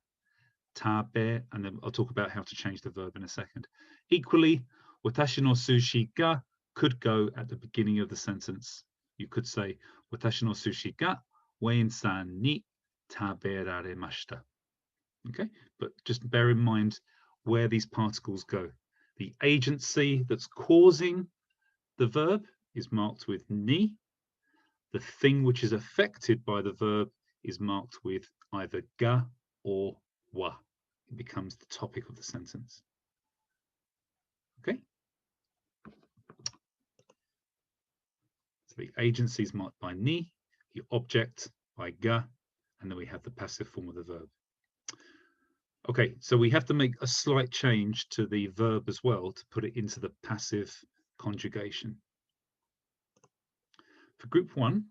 tabe, and then I'll talk about how to change the verb in a second. Equally, watashi no sushi ga could go at the beginning of the sentence. You could say, watashi no sushi ga Wayne-san ni taberaremashita. Okay, but just bear in mind where these particles go. The agency that's causing the verb is marked with ni. The thing which is affected by the verb is marked with either ga or wa. It becomes the topic of the sentence. Okay. So the agency is marked by ni, the object by ga, and then we have the passive form of the verb. Okay, so we have to make a slight change to the verb as well to put it into the passive conjugation. For group 1,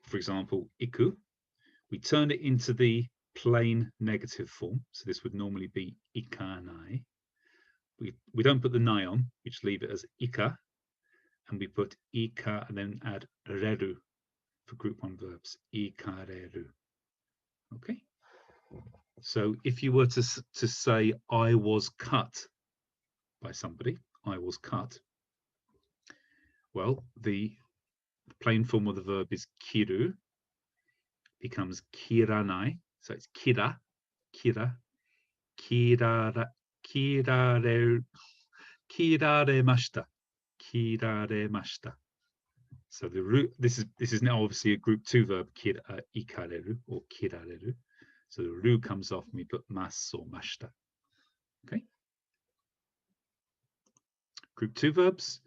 for example, iku, we turn it into the plain negative form. So this would normally be ikanai. We don't put the nai on, we just leave it as ika, and we put ika and then add reru for group 1 verbs, ikareru. Okay. So if you were to say, I was cut by somebody, I was cut, well, the plain form of the verb is kiru, becomes kiranai, so it's kira, kiraremashita, kiraremashita. So the root, this is now obviously a group 2 verb, ikareru or kirareru. So the ru comes off and we put mas or mashita. Okay. Group 2 verbs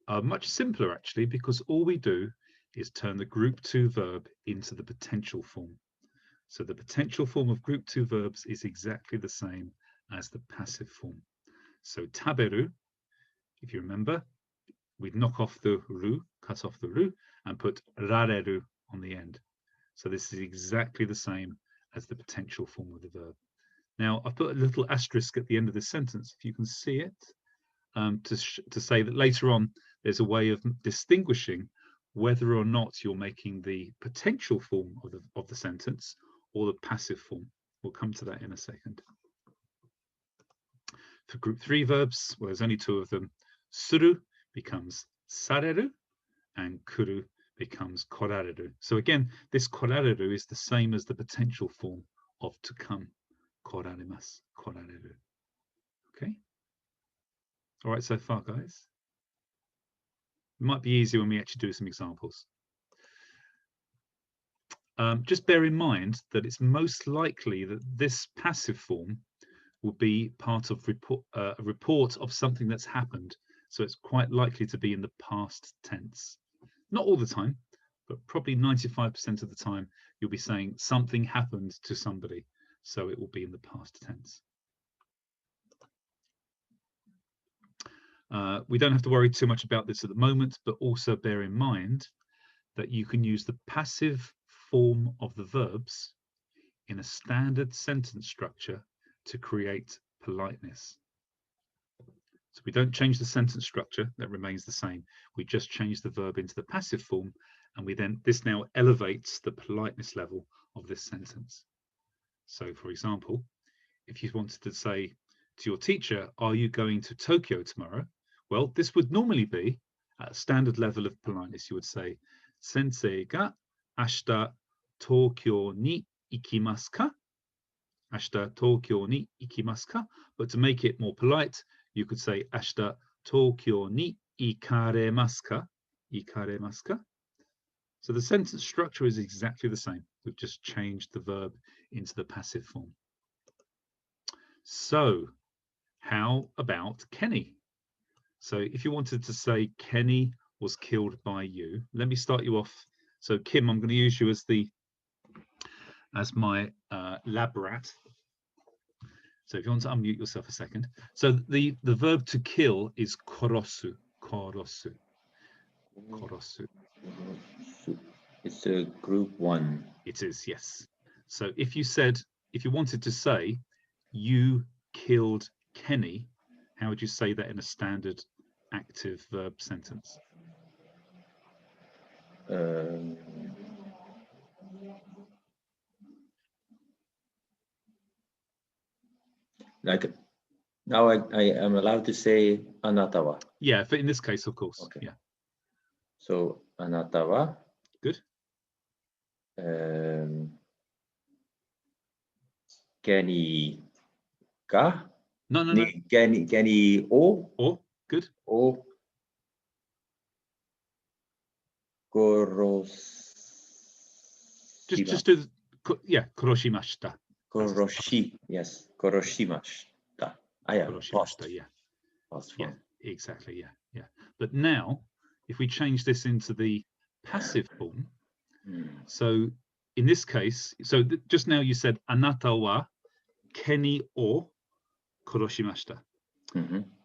are much simpler actually, because all we do is turn the group 2 verb into the potential form. So the potential form of group 2 verbs is exactly the same as the passive form. So taberu, if you remember, we'd knock off the ru, cut off the ru, and put rareru on the end. So this is exactly the same as the potential form of the verb. Now, I've put a little asterisk at the end of this sentence, if you can see it, to say that later on there's a way of distinguishing whether or not you're making the potential form of the sentence or the passive form. We'll come to that in a second. For group 3 verbs, well, there's only 2 of them. Suru becomes sareru and kuru becomes korareru. So again, this korareru is the same as the potential form of to come, koraremasu, korareru. Okay. All right, so far, guys. It might be easier when we actually do some examples. Just bear in mind that it's most likely that this passive form will be part of a report of something that's happened. So it's quite likely to be in the past tense. Not all the time, but probably 95% of the time, you'll be saying something happened to somebody. So it will be in the past tense. We don't have to worry too much about this at the moment, but also bear in mind that you can use the passive form of the verbs in a standard sentence structure to create politeness. So we don't change the sentence structure, that remains the same. We just change the verb into the passive form, and this now elevates the politeness level of this sentence. So for example, if you wanted to say to your teacher, are you going to Tokyo tomorrow? Well, this would normally be at a standard level of politeness. You would say, Sensei ga ashita Tokyo ni ikimasu ka? Ashita Tokyo ni ikimasu ka? But to make it more polite, you could say ashita Tokyo ni ikaremasu ka? Ikaremasu ka? So the sentence structure is exactly the same. We've just changed the verb into the passive form. So how about Kenny? So if you wanted to say Kenny was killed by you, let me start you off. So Kim, I'm going to use you as my lab rat. So if you want to unmute yourself a second. So the verb to kill is korosu, korosu, korosu. It's a group 1. It is, yes. So if you wanted to say you killed Kenny, how would you say that in a standard active verb sentence? Like now I am allowed to say anata wa. Yeah, but in this case, of course. Okay. Yeah. So anata wa. Good. Kenny ga? No. Kenny o? Good. O koros. Just do koroshimashita. Koroshi, yes, koroshimashita. Koroshimashita, yeah. Past Yeah, form. exactly. Yeah, yeah. But now, if we change this into the passive form, so in this case, so just now you said anata wa Kenny o koroshimashita.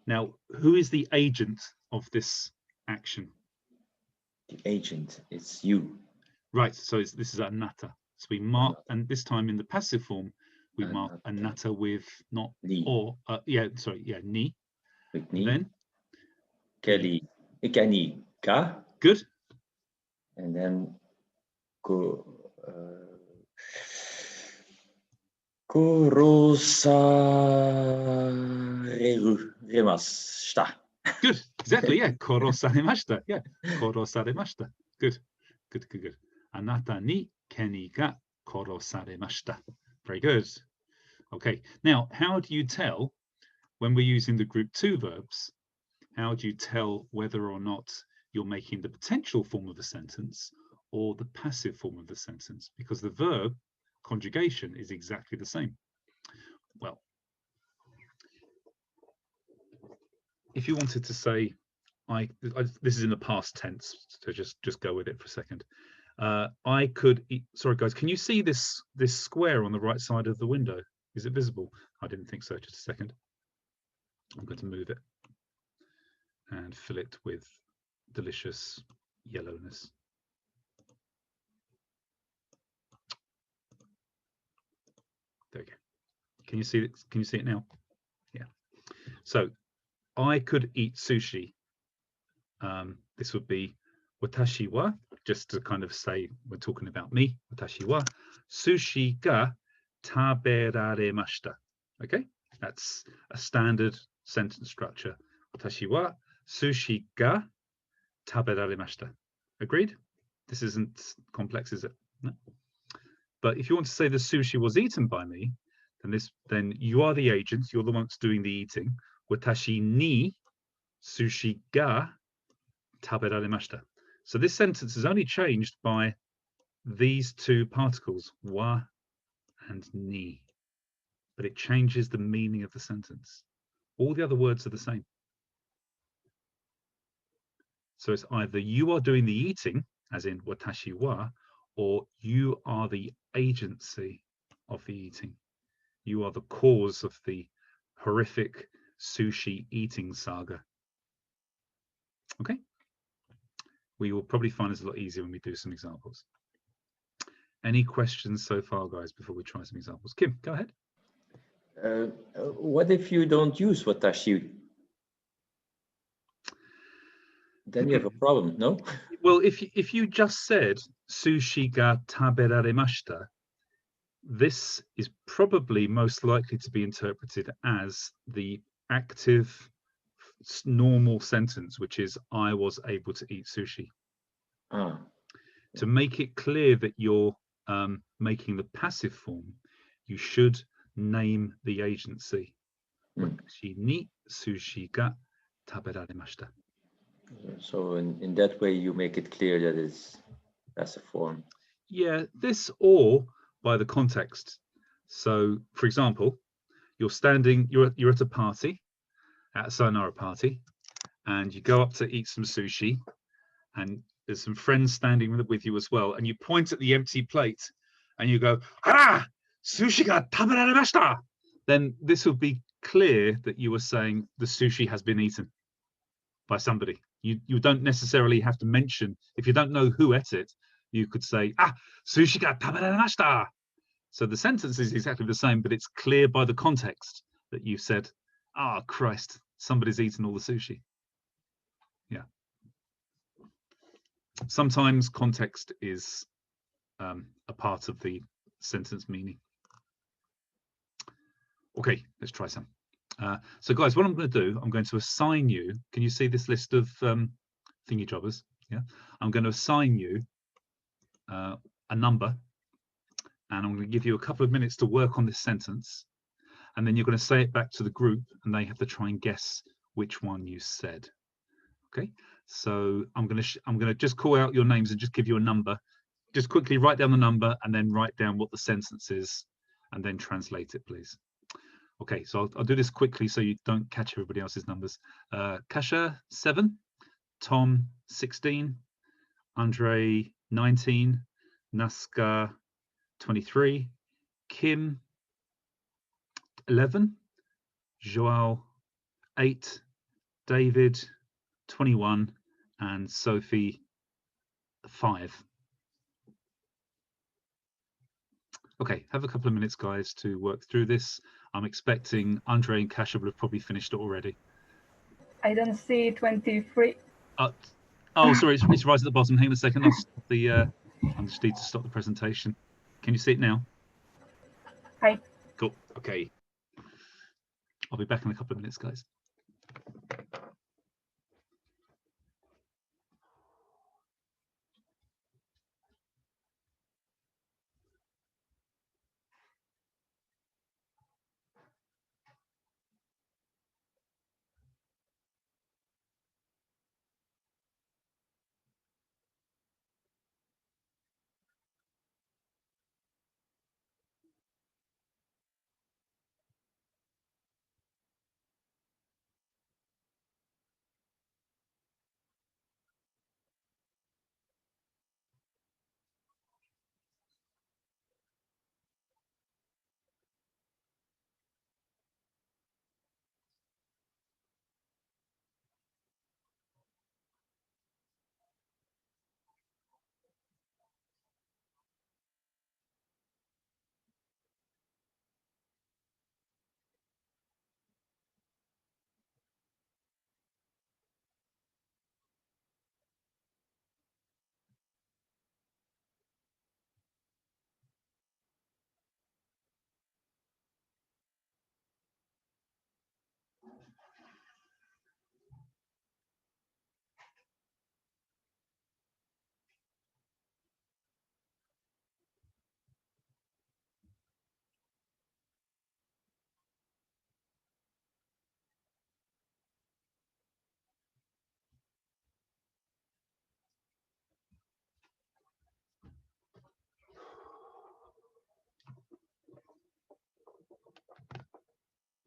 Now, who is the agent of this action? The agent, it's you. Right, so this is anata. So we mark, and this time in the passive form, we mark anata with not Ni. or, ni. With ni. Then Kenny ga. good. And then korosaremashita. Good, exactly, yeah. Korosaremashita, yeah. Korosaremashita. Good, good, good, good. Anata ni Kenny ga korosaremashita. Very good. Okay, now how do you tell when we're using the group 2 verbs? How do you tell whether or not you're making the potential form of a sentence or the passive form of the sentence? Because the verb conjugation is exactly the same. Well, if you wanted to say, this is in the past tense, so just go with it for a second. I could eat, sorry guys, can you see this square on the right side of the window? Is it visible? I didn't think so, just a second. I'm going to move it and fill it with delicious yellowness. There we go. Can you see it? Can you see it now? Yeah. So I could eat sushi. This would be watashi wa, just to kind of say we're talking about me. Watashi wa sushi ga taberaremashita. Okay, that's a standard sentence structure. Watashi wa sushi ga taberaremashita. Agreed? This isn't complex, is it? No. But if you want to say the sushi was eaten by me, then you are the agent. You're the one that's doing the eating. Watashi ni sushi ga taberaremashita. So this sentence is only changed by these two particles, wa and ni, but it changes the meaning of the sentence. All the other words are the same. So it's either you are doing the eating, as in watashi wa, or you are the agency of the eating. You are the cause of the horrific sushi eating saga. Okay? We will probably find this a lot easier when we do some examples. Any questions so far, guys, before we try some examples? Kim, go ahead. What if you don't use watashi? Then you have a problem, no? Well, if you just said sushi ga taberaremashita, this is probably most likely to be interpreted as the active normal sentence, which is I was able to eat sushi. To make it clear that you're making the passive form, you should name the agency. Watashi ni sushi ga taberaremashita. So in that way, you make it clear that it's passive form. Yeah, this or by the context. So, for example, you're at a party, at a sayonara party, and you go up to eat some sushi, and there's some friends standing with you as well, and you point at the empty plate, and you go, "Hara, sushi ga taberaremashita." Then this would be clear that you were saying the sushi has been eaten by somebody. You don't necessarily have to mention, if you don't know who ate it, you could say, sushi ga taberaremashita. So the sentence is exactly the same, but it's clear by the context that you said, Christ, somebody's eaten all the sushi. Yeah. Sometimes context is a part of the sentence meaning. Okay, let's try some. So guys, what I'm going to do, I'm going to assign you, can you see this list of thingy jobbers? Yeah, I'm going to assign you a number, and I'm going to give you a couple of minutes to work on this sentence, and then you're going to say it back to the group, and they have to try and guess which one you said. Okay, so I'm going to just call out your names and just give you a number. Just quickly write down the number and then write down what the sentence is, and then translate it, please. Okay, so I'll do this quickly so you don't catch everybody else's numbers. Kasia 7, Tom 16, Andre 19, Naska 23, Kim 11, Joao 8, David 21, and Sophie 5. Okay, have a couple of minutes, guys, to work through this. I'm expecting Andre and Kasia will have probably finished it already. I don't see 23. Oh, sorry, it's right at the bottom. Hang on a second. I'll stop the. I just need to stop the presentation. Can you see it now? Hi. Cool. Okay. I'll be back in a couple of minutes, guys.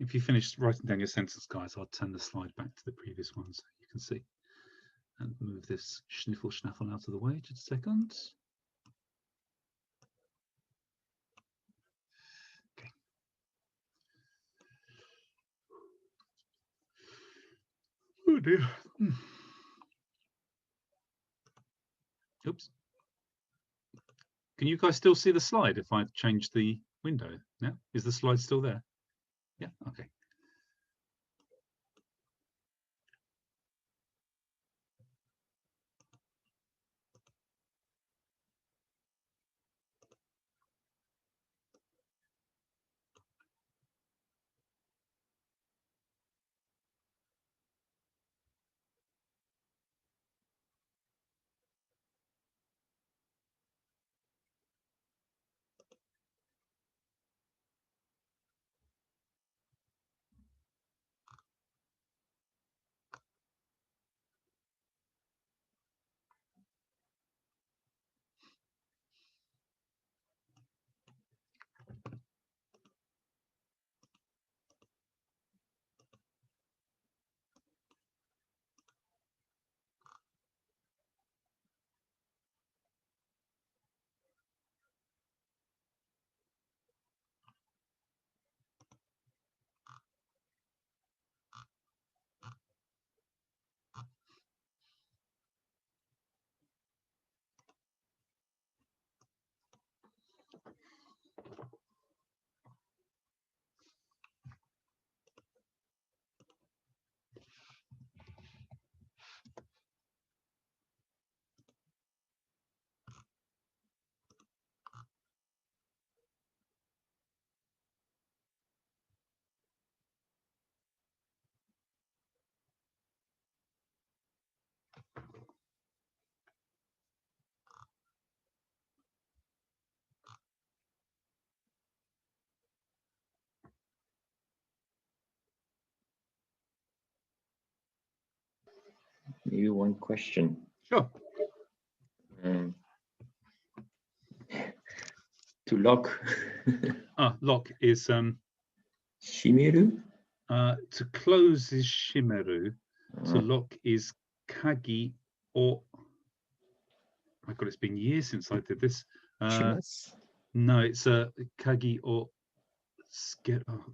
If you finish writing down your sentence, guys, I'll turn the slide back to the previous one so you can see. And move this schniffle schnaffle out of the way. Just a second. Okay. Oh dear. Oops. Can you guys still see the slide if I change the window? Yeah? Is the slide still there? Yeah, okay. Maybe one question. Sure. To lock. Lock is Shimeru? To close is shimeru. To Uh, lock is kagi or. My God, it's been years since I did this. shimasu. No, it's kagi or sket. Oh,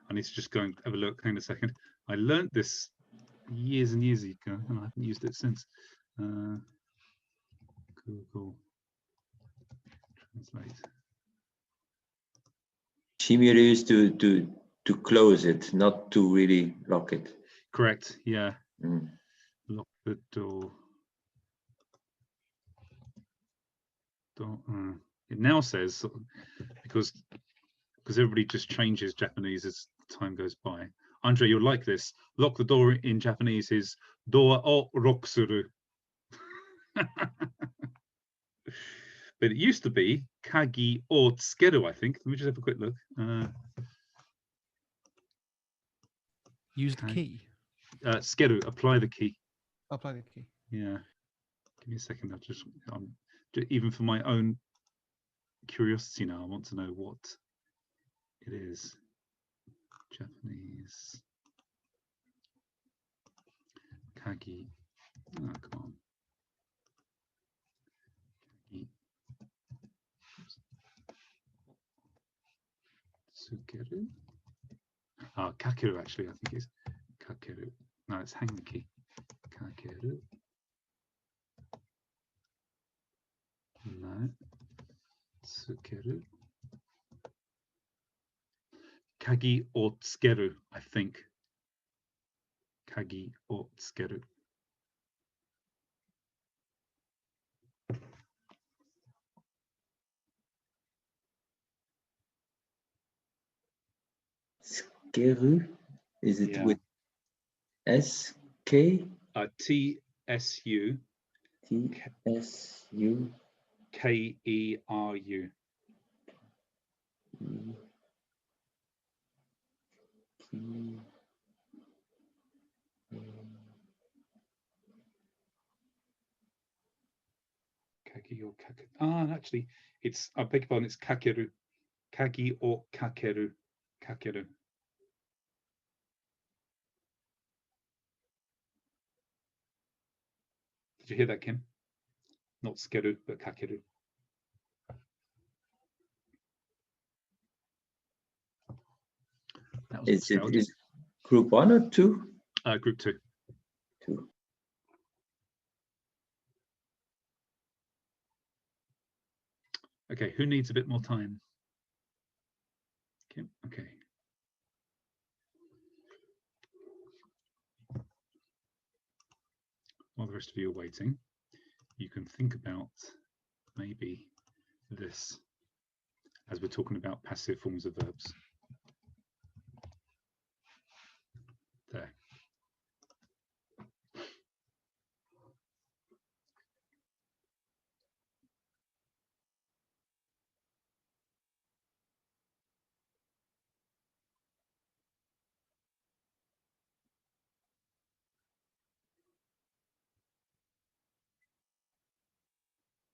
I need to just go and have a look. Hang on a second. I learned this years and years ago, and I haven't used it since. Google Translate. Shimeru is to close it, not to really lock it. Correct. Yeah. Mm. Lock the door. It now says because everybody just changes Japanese as time goes by. Andre, you'll like this. Lock the door in Japanese is door o rokusuru. But it used to be kagi o tsukeru, I think. Let me just have a quick look. Use the Okay. key. Tsukeru, apply the key. Apply the key. Yeah. Give me a second. I'll just even for my own curiosity now, I want to know what it is. Japanese. Kagi. Oh, come on. Kagi. Tsukeru. Kakeru actually, I think is kakeru. No, it's hang the key. Kakeru. No. Tsukeru. Kagi o tsukeru, I think. Kagi o tsukeru. Tsukeru? Is it Yeah. with S-K? TSU T-S-U? KERU. Kagi or kakeru. Actually, it's, I beg your pardon, it's kakeru. Kagi or kakeru. Kakeru. Did you hear that, Kim? Not skeru, but kakeru. That was Is it spelled. is group 1 or 2? Group 2. 2. Okay, who needs a bit more time? Kim? Okay. While the rest of you are waiting, you can think about maybe this as we're talking about passive forms of verbs. There.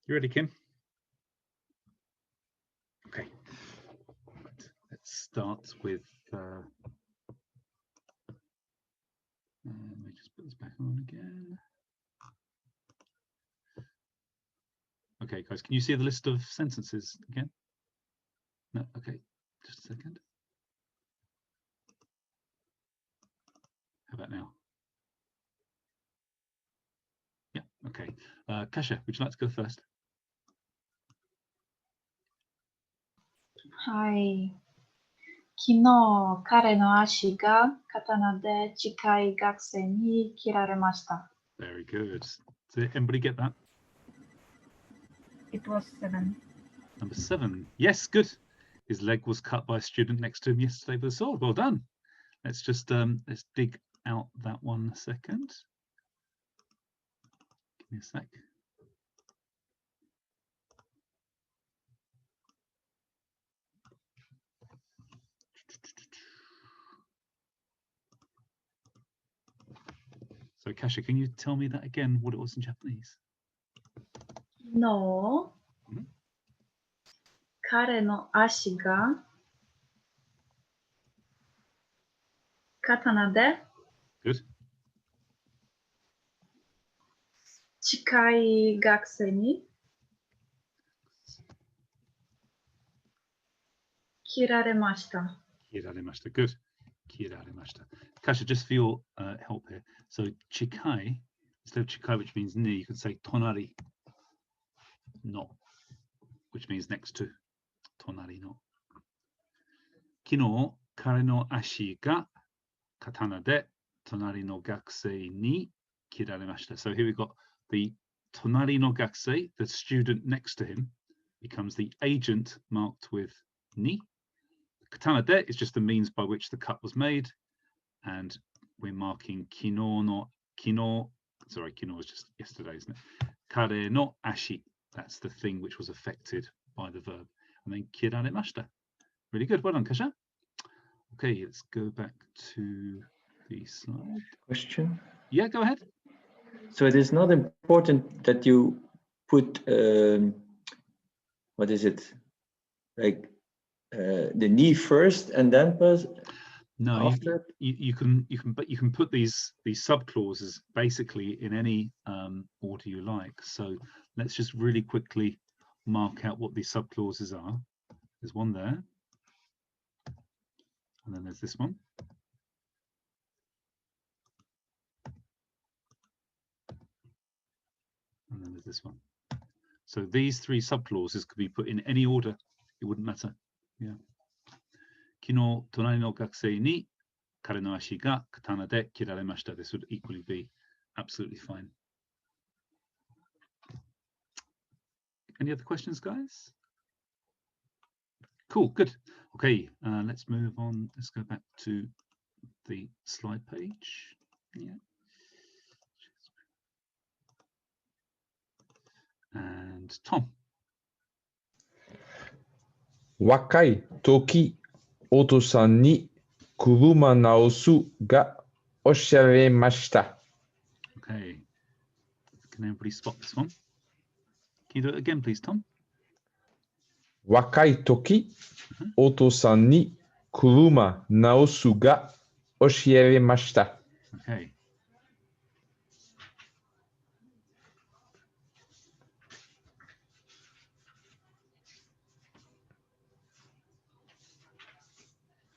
You ready, Kim? Okay. Right. Let's start with. Let me just put this back on again. Okay, guys, can you see the list of sentences again? No. Okay. Just a second. How about now? Yeah. Okay. Kasia, would you like to go first? はい。昨日、彼の足が刀で近い学生に切られました。 Very good. Did anybody get that? It was 7. Number 7. Yes, good. His leg was cut by a student next to him yesterday with a sword. Well done. Let's just let's dig out that one second. Give me a sec. So Kasia, can you tell me that again, what it was in Japanese? 昨日、彼の足が Katana de Good. Chikai Gakusei ni Kiraremashita. Kiraremashita. Good. Kiraremashita. Kasha, just for your help here. So chikai, instead of chikai, which means near, you could say tonari no, which means next to. Tonari no. Kino kare no ashi ga katana de tonari no gakusei ni kiraremashita. So here we've got the tonari no gakusei, the student next to him, becomes the agent marked with ni. Katana de is just the means by which the cut was made, and we're marking kino is just yesterday, isn't it? Kare no ashi, that's the thing which was affected by the verb. And then kiraremashita. Really good, well done, Kasha. Okay, let's go back to the slide. Question. Yeah, go ahead. So it is not important that you put what is it, like the knee first and then pass. No, after. you can put these sub clauses basically in any order you like. So let's just really quickly mark out what these sub clauses are. There's one there, and then there's this one. And then there's this one. So these three sub clauses could be put in any order. It wouldn't matter. Yeah. Kino tonari no gakusei ni kare no ashi ga katana de kiraremashita. This would equally be absolutely fine. Any other questions, guys? Cool, good. Okay, let's move on. Let's go back to the slide page. Yeah. And Tom. Wakai toki oto-san ni kuruma naosu ga osharemashita. Okay. Can everybody spot this one? Can you do it again, please, Tom? Wakai toki oto-san ni kuruma naosu ga osharemashita. Okay.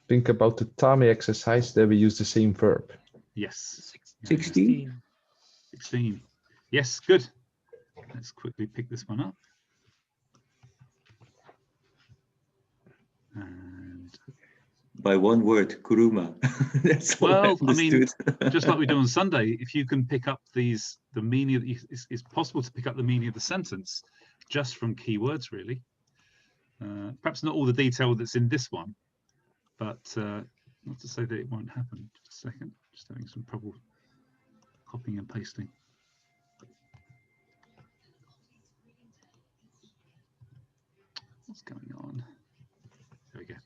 Think about the Tame exercise that we use the same verb. Yes. 16. 16. Yes, good. Let's quickly pick this one up. And By one word, kuruma. That's all I well, I mean, understood. just like we do on Sunday, if you can pick up the meaning of it's possible to pick up the meaning of the sentence just from keywords, really. Perhaps not all the detail that's in this one, but not to say that it won't happen. Just a second, just having some trouble copying and pasting. What's going on? There we go.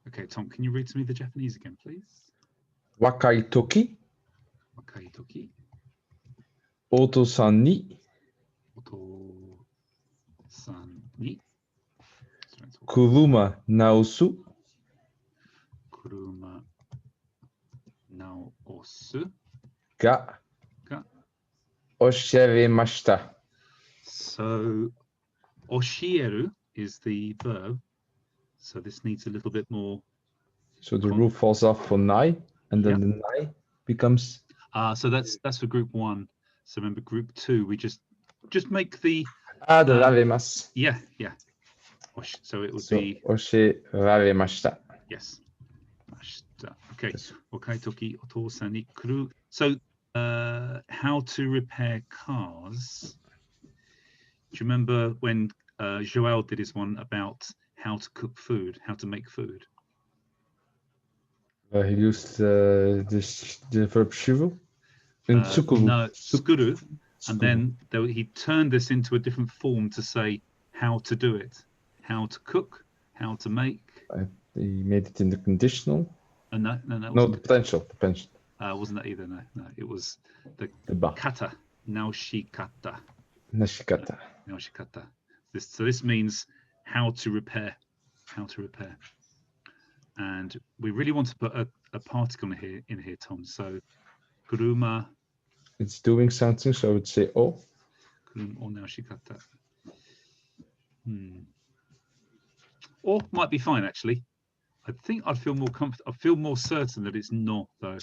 Okay, Tom, can you read to me the Japanese again, please? Wakai toki Wakai toki oto-san ni oto-san ni kuruma naosu kuruma naosu ga ga. osharemashita. So oshieru is the verb, so this needs a little bit more. So the roof falls off for nai, and then the nai becomes. So that's for group 1. So remember, group 2, we just make the The raremasu. yeah. So it would be osharemashita. yes. Okay. Wakai toki oto-san ni kuru. So how to repair cars. Do you remember when Joel did his one about how to cook food, how to make food? He used the verb shuru. Tsukuru. No, tsukuru. And then he turned this into a different form to say how to do it, how to cook, how to make. He made it in the conditional. No, The potential. wasn't that either? No, it was the ba. kata, naoshikata. Nashikata. Naoshikata. So this means how to repair. and we really want to put a particle in here, Tom. So kuruma It's doing something, so I would say oh. or naoshikata. Or might be fine actually. I think I'd feel more comfortable. I feel more certain that it's not though.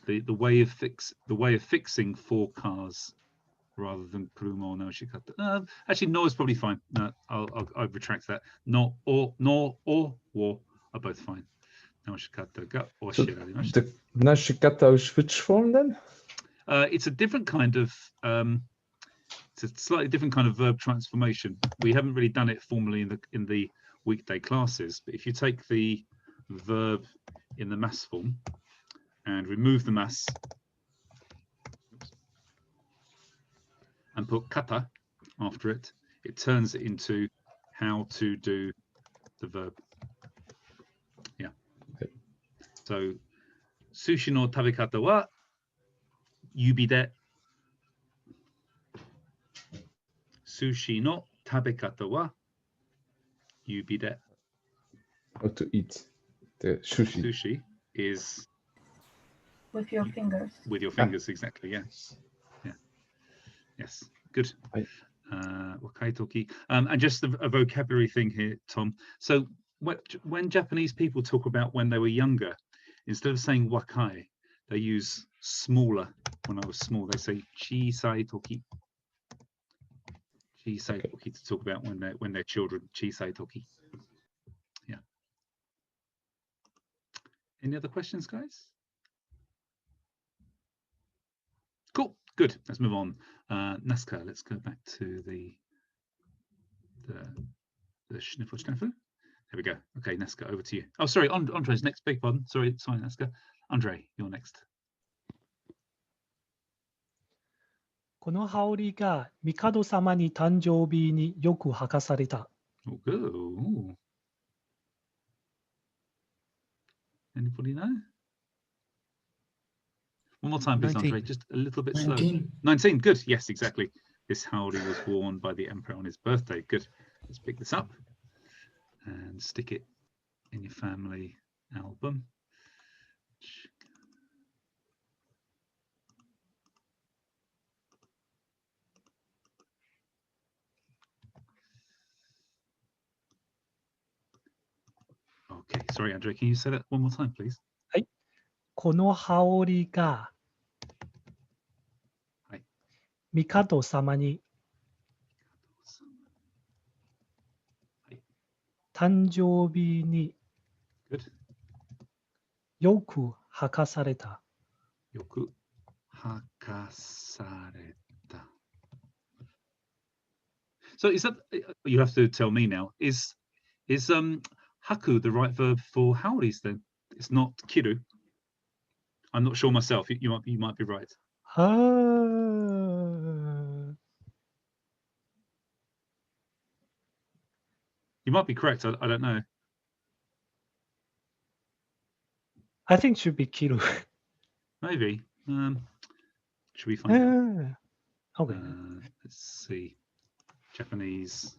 The way of fixing 4 cars rather than kuruma or naoshikata. Actually, no is probably fine. No, I'll retract that. No or war are both fine. Naoshikata ga So oshirarimashita. the nashikata is which form then? It's a different kind of. It's a slightly different kind of verb transformation. We haven't really done it formally in the weekday classes, but if you take the verb in the mass form and remove the mass and put kata after it, it turns it into how to do the verb. Yeah. So sushi no tabekata wa yubi de. Sushi no tabekata wa yubi de. How to eat the sushi. Sushi is With your fingers. with your fingers, exactly. Yes. Yeah. Yes. Good. Right. Wakaitoki. And just a vocabulary thing here, Tom. So when Japanese people talk about when they were younger, instead of saying wakai, they use smaller. When I was small, they say chisai toki. Chisai toki to talk about when they're children. Chisai toki. Yeah. Any other questions, guys? Cool. Good. Let's move on. Nazca, let's go back to the Schniffle Schnaffle. There we go. Okay, Nazca, over to you. Oh, sorry, Andre's next. Beg pardon. Sorry, Nazca. Andre, you're next. この羽織が帝様に誕生日によく履かされた。 Oh, good. Ooh. Anybody know? One more time, please, 19. Andre. Just a little bit slow. 19. 19. Good. Yes, exactly. This haori was worn by the emperor on his birthday. Good. Let's pick this up and stick it in your family album. Okay. Sorry, Andre. Can you say that one more time, please? この羽織がはい帝様に誕生日に Good. よく履かされた。 Yoku hakasareta. So is that, you have to tell me now, is haku the right verb for haoris then? It's not kiru. I'm not sure myself. You might be right. あー You might be correct. I don't know. I think should be 着る。 Maybe. Should we find out? Okay. Let's see. Japanese.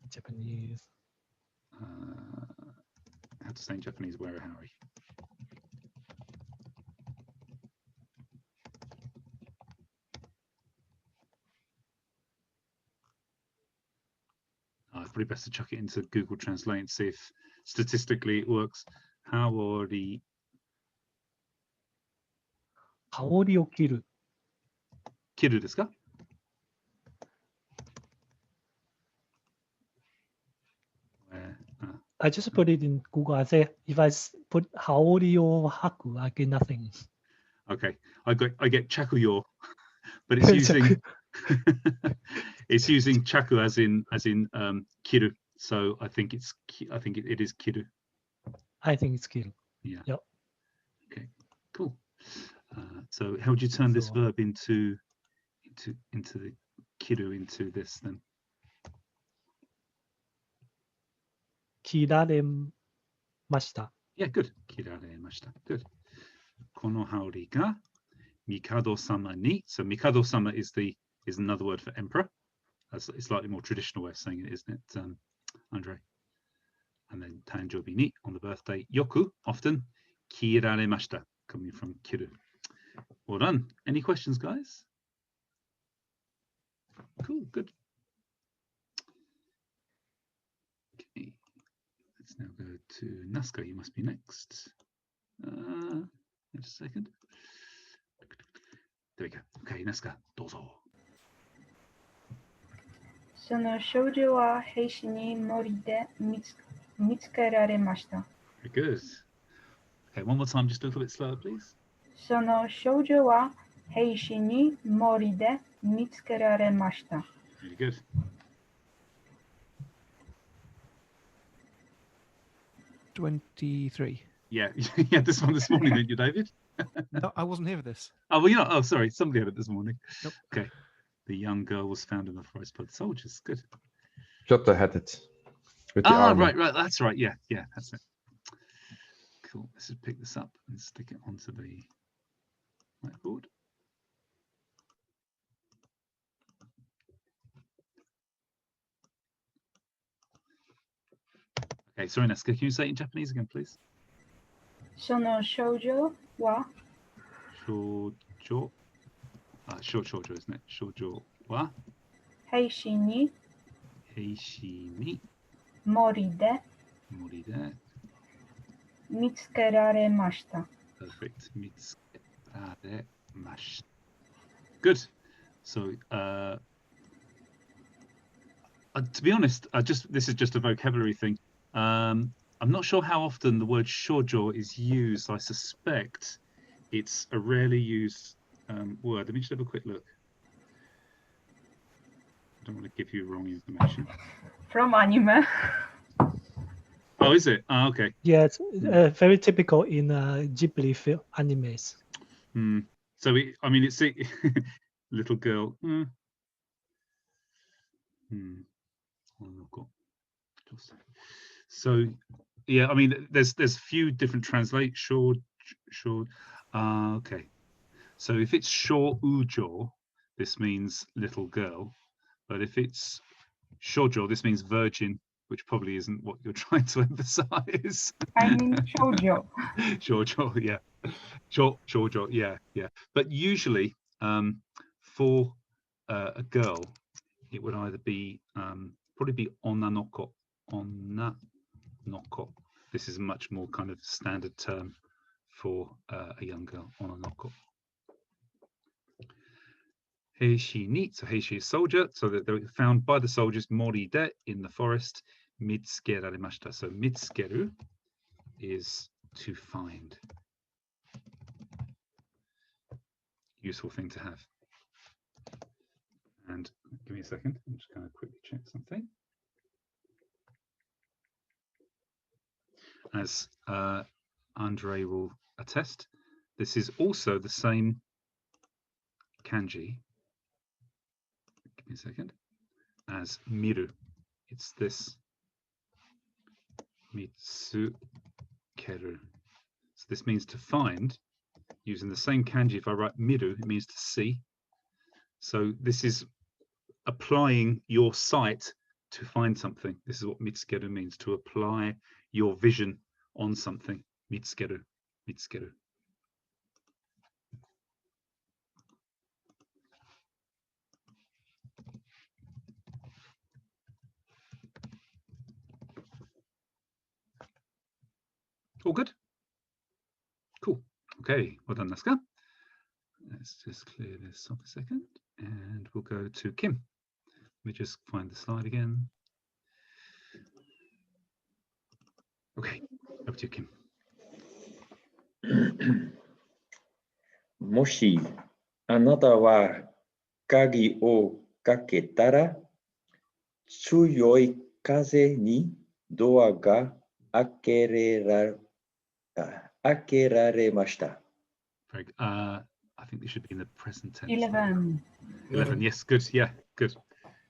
Japanese. How to say in Japanese, wear a haori. It's probably best to chuck it into Google Translate and see if statistically it works. Haori. 羽織を着る。 Kiru desu ka? I just put it in Google. I say if I put 羽織を履く, I get nothing. Okay, I get chakuyo, but it's using it's using chaku as in kiru. So I think it is kiru. I think it's 着る. Yeah. Yep. Okay. Cool. So how would you turn this So- verb into the kiru into this then? 着られました。 Yeah, good. Kiraremashita. Good. Kono haori ga Mikado-sama ni. So Mikado-sama is another word for emperor. That's a slightly more traditional way of saying it, isn't it, Andre? and then tanjobi ni, on the birthday. Yoku, often. Kiraремashita, coming from kiru. Well done. Any questions, guys? Cool, good. Okay, let's now go to Nasuka. You must be next. Just a second. There we go. Okay, Nasuka, dozo. その少女は兵士に森で見つけられました。 Very good. Okay, one more time, just a little bit slower, please. その少女は兵士に森で見つけられました。 Really good. $23. Yeah, you had this one this morning, didn't you, David? No, I wasn't here for this. Oh, well, you know, oh, sorry, somebody had it this morning. Nope. Okay. The young girl was found in the forest by the soldiers. Good. Jota had it with the Ah, army. right, that's right. Yeah, that's it. Cool. Let's just pick this up and stick it onto the whiteboard. Okay, sorry, Nasuka, can you say it in Japanese again, please? その少女は Shoujo. Shoujo, isn't it? Shoujo wa 兵士に heishi ni 森で mori de. 見つけられました。 Perfect. Mitsukeraremashita. Good. So, to be honest, this is just a vocabulary thing. I'm not sure how often the word shoujo is used. I suspect it's a rarely used word. Let me just have a quick look. I don't want to give you wrong information. From anime. Oh, is it? Oh, okay. Yeah, it's very typical in Ghibli animes. So, I mean, it's a little girl. Oh, I've got. So, yeah, I mean, there's few different translations. Okay. So if it's shoujo, this means little girl. But if it's shoujo, this means virgin, which probably isn't what you're trying to emphasize. I mean shoujo. Shoujo, yeah. Shoujo, yeah. But usually, for a girl, it would either be probably be onanoko. Onanoko. This is a much more kind of standard term for a young girl. Onanoko. Heishi ni, so heishi is soldier, so that they were found by the soldiers mori de, in the forest. Mitsukeraremashita. So mitsukeru is to find. Useful thing to have. And give me a second, I'm just going to quickly check something. As Andre will attest, this is also the same kanji. Give me a second. As miru, it's this mitsukeru. So this means to find. Using the same kanji, if I write miru, it means to see. So this is applying your sight to find something. This is what mitsukeru means, to apply your vision on something. Mitsukeru. All good? Cool. Okay, well done, Nasuka. Let's just clear this up a second and we'll go to Kim. Let me just find the slide again. Okay, over to you, Kim. もしあなたは鍵をかけたら、強い風にドアが開けられました。 Very good. I think they should be in the present tense. 11. 11, yes, good, yeah, good.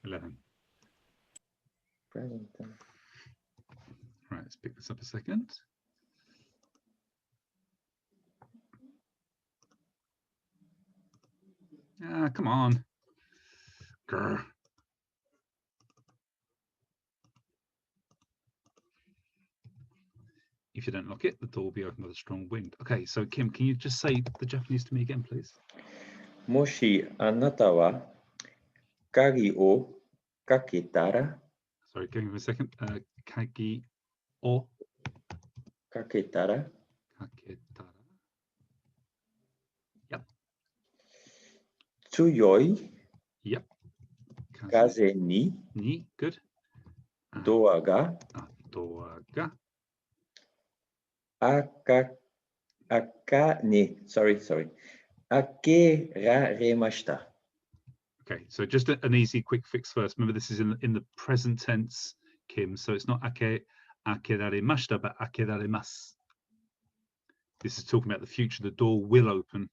11. Present tense. Right, let's pick this up a second. Come on. Grr. If you don't lock it, the door will be opened with a strong wind. Okay, so Kim, can you just say the Japanese to me again, please? もしあなたは鍵をかけたら、 Sorry, give me a second. Kagi o かけたら、 kaketara. 強い Yep. 風に Ni, good. ドアが Doa ga. 開けられました。 Okay, so just an easy quick fix first. Remember, this is in the present tense, Kim. So it's not akeraremashita, but akeraremasu. This is talking about the future. The door will open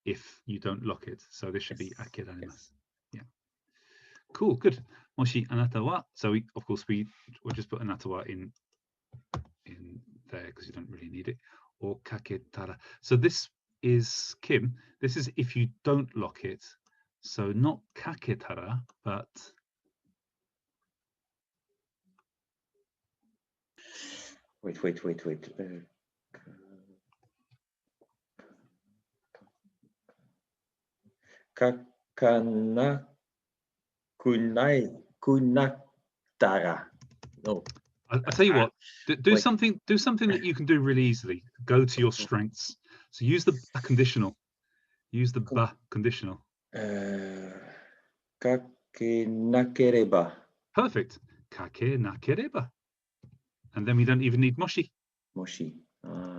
if you don't lock it. So this should be akeraremasu. Yeah. Cool, good. Moshi anata wa. So of course we'll just put anata wa in there because you don't really need it. Or kaketara. So this is, Kim, this is if you don't lock it. So not kaketara, but Wait. かかなくなったら。No. I tell you what, do Wait. something that you can do really easily. Go to your strengths. So use the ba conditional. Use the ba conditional. かけなければ。 Perfect. Kake nakereba. And then we don't even need moshi. もし。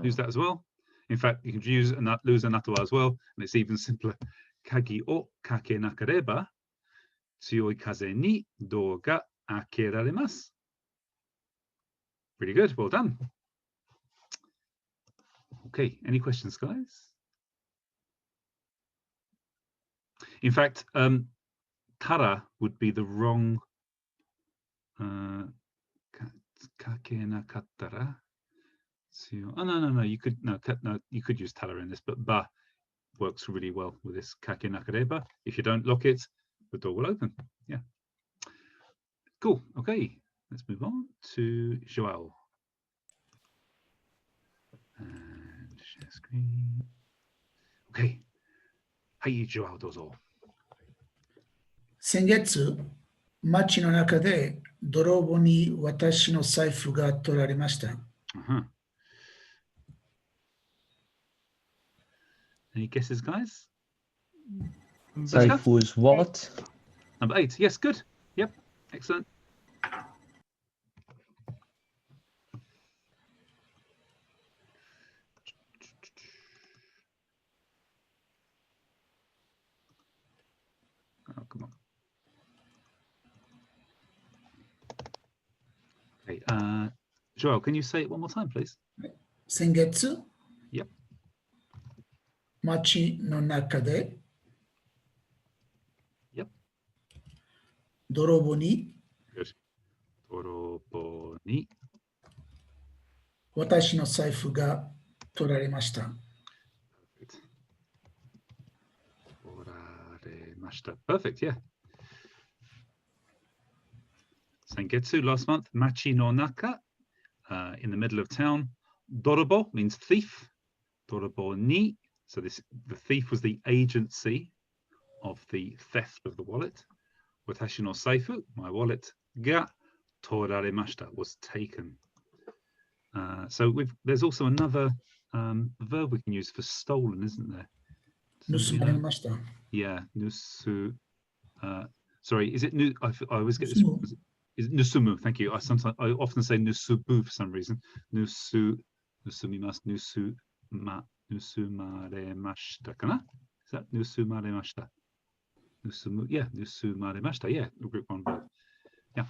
Use that as well. In fact, you can use lose anatawa as well, and it's even simpler. Kagi o kake nakereba, tsuoi kaze ni dou ga akeraremasu. Really good. Well done. Okay. Any questions, guys? In fact, tara would be the wrong. Kake nakattara. Oh no. You could you could use tara in this, but ba works really well with this kake nakareba. If you don't lock it, the door will open. Yeah. Cool. Okay. Let's move on to Joel. And share screen. Okay. Hey, Joel, dozo. 先月、街の中で泥棒に私の財布が取られました。Any guesses, guys? Saifu is what? Number 8. Yes, good. Yep. Excellent. Oh, come on. Okay. Joel, can you say it one more time, please? 先月、 Yep. 街の中で Yep. 泥棒に Good. Dorobo ni. 私の財布が取られました。 Perfect. Oraremashita. Perfect, yeah. Sengetsu last month. Machi no naka, in the middle of town. Dorobo means thief. Dorobo ni. So the thief was the agency of the theft of the wallet. Watashi no saifu, my wallet, ga toraremashita, was taken. So there's also another verb we can use for stolen, isn't there? 盗まれました。 Yeah, nusu. Sorry, is it nu? I always get this. Is it nusumu? Thank you. I often say nusubu for some reason. Nusumimasu, nusumaremashita kana? Is that nusumaremashita? Nusumu, yeah, nusumaremashita, yeah, group one verb. Yeah.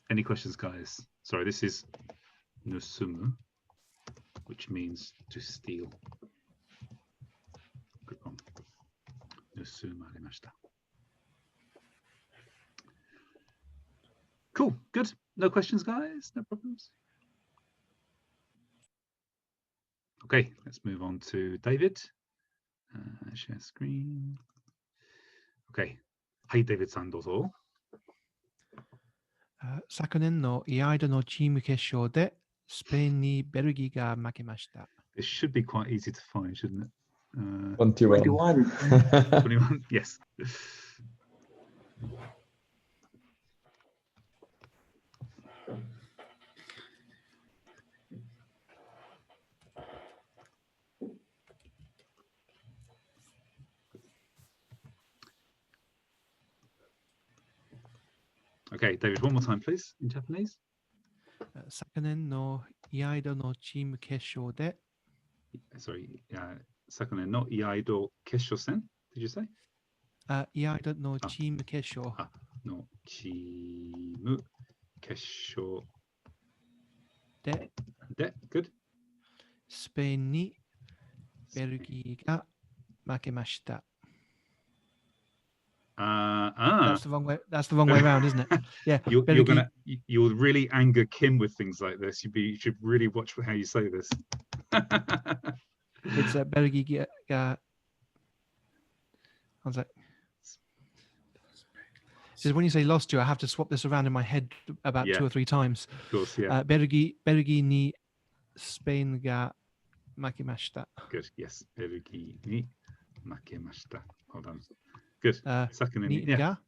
Any questions, guys? Sorry, this is nusumu, which means to steal. Group one. Nusumaremashita. Cool, good. No questions, guys? No problems? Okay, let's move on to David. Share screen. Okay. Hi, David-san, dozo. 昨年のイアイドのチーム決勝でスペインにベルギーが負けました。 This should be quite easy to find, shouldn't it? 21. 21. 21. Yes. Okay, David, one more time, please, in Japanese. 昨年のイアイドのチーム決勝で Sorry, Sakune, not Iaido Keshosen, did you say? イアイドのチーム決勝 No, Chimu Kesho で de. Good. スペインにベルギーが負けました。 That's the wrong way. That's the wrong way around, isn't it? Yeah. You'll really anger Kim with things like this. You should really watch how you say this. It'sベルギーが How's that? Because when you say lost to, I have to swap this around in my head about 2 or 3 times. Of course, yeah. ベルギーにスペインが負けました。 Good. Yes. ベルギーに負けました。Hold on. Good. Second に yeah. が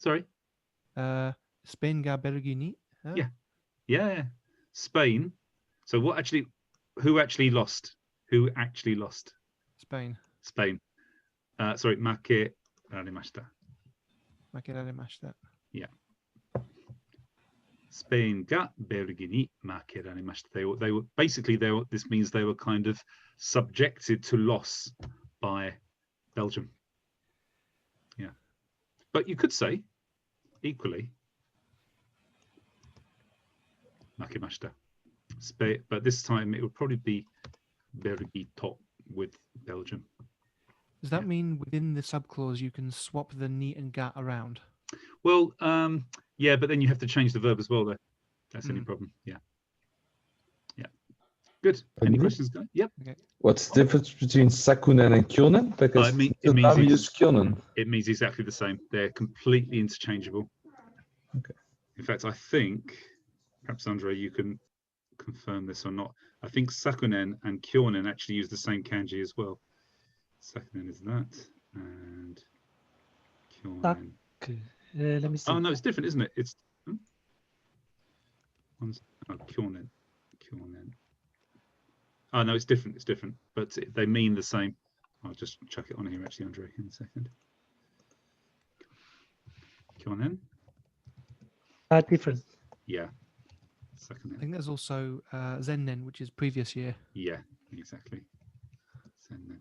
Sorry. スペインがベルギーに Yeah. Spain. So who actually lost? Who actually lost? Spain. Sorry, 負けられました。負けられました。 Yeah. スペインがベルギーに負けられました。They were basically this means they were kind of subjected to loss by Belgium. Yeah. But you could say equally 負けました。But this time it would probably be Belgium top with Belgium. Does that mean within the subclause you can swap the ni and ga around? Well, yeah, but then you have to change the verb as well there. That's any problem. Yeah. Good. Any questions, guys? Yep. Okay. What's the difference between Sakunen and Kyonen? Because it means we use Kyonen. It means exactly the same. They're completely interchangeable. Okay. In fact, I think, perhaps Andre, you can confirm this or not. I think Sakunen and Kyonen actually use the same kanji as well. Sakunen is that, and Kyonen. Let me see. Oh no, it's different, isn't it? It's Kyonen. Oh no, it's different. It's different, but they mean the same. I'll just chuck it on here, actually, Andre, in a second. Kyonen. Different. Yeah. I Sakunen. think there's also Zennen, which is previous year. Yeah, exactly. Zennen.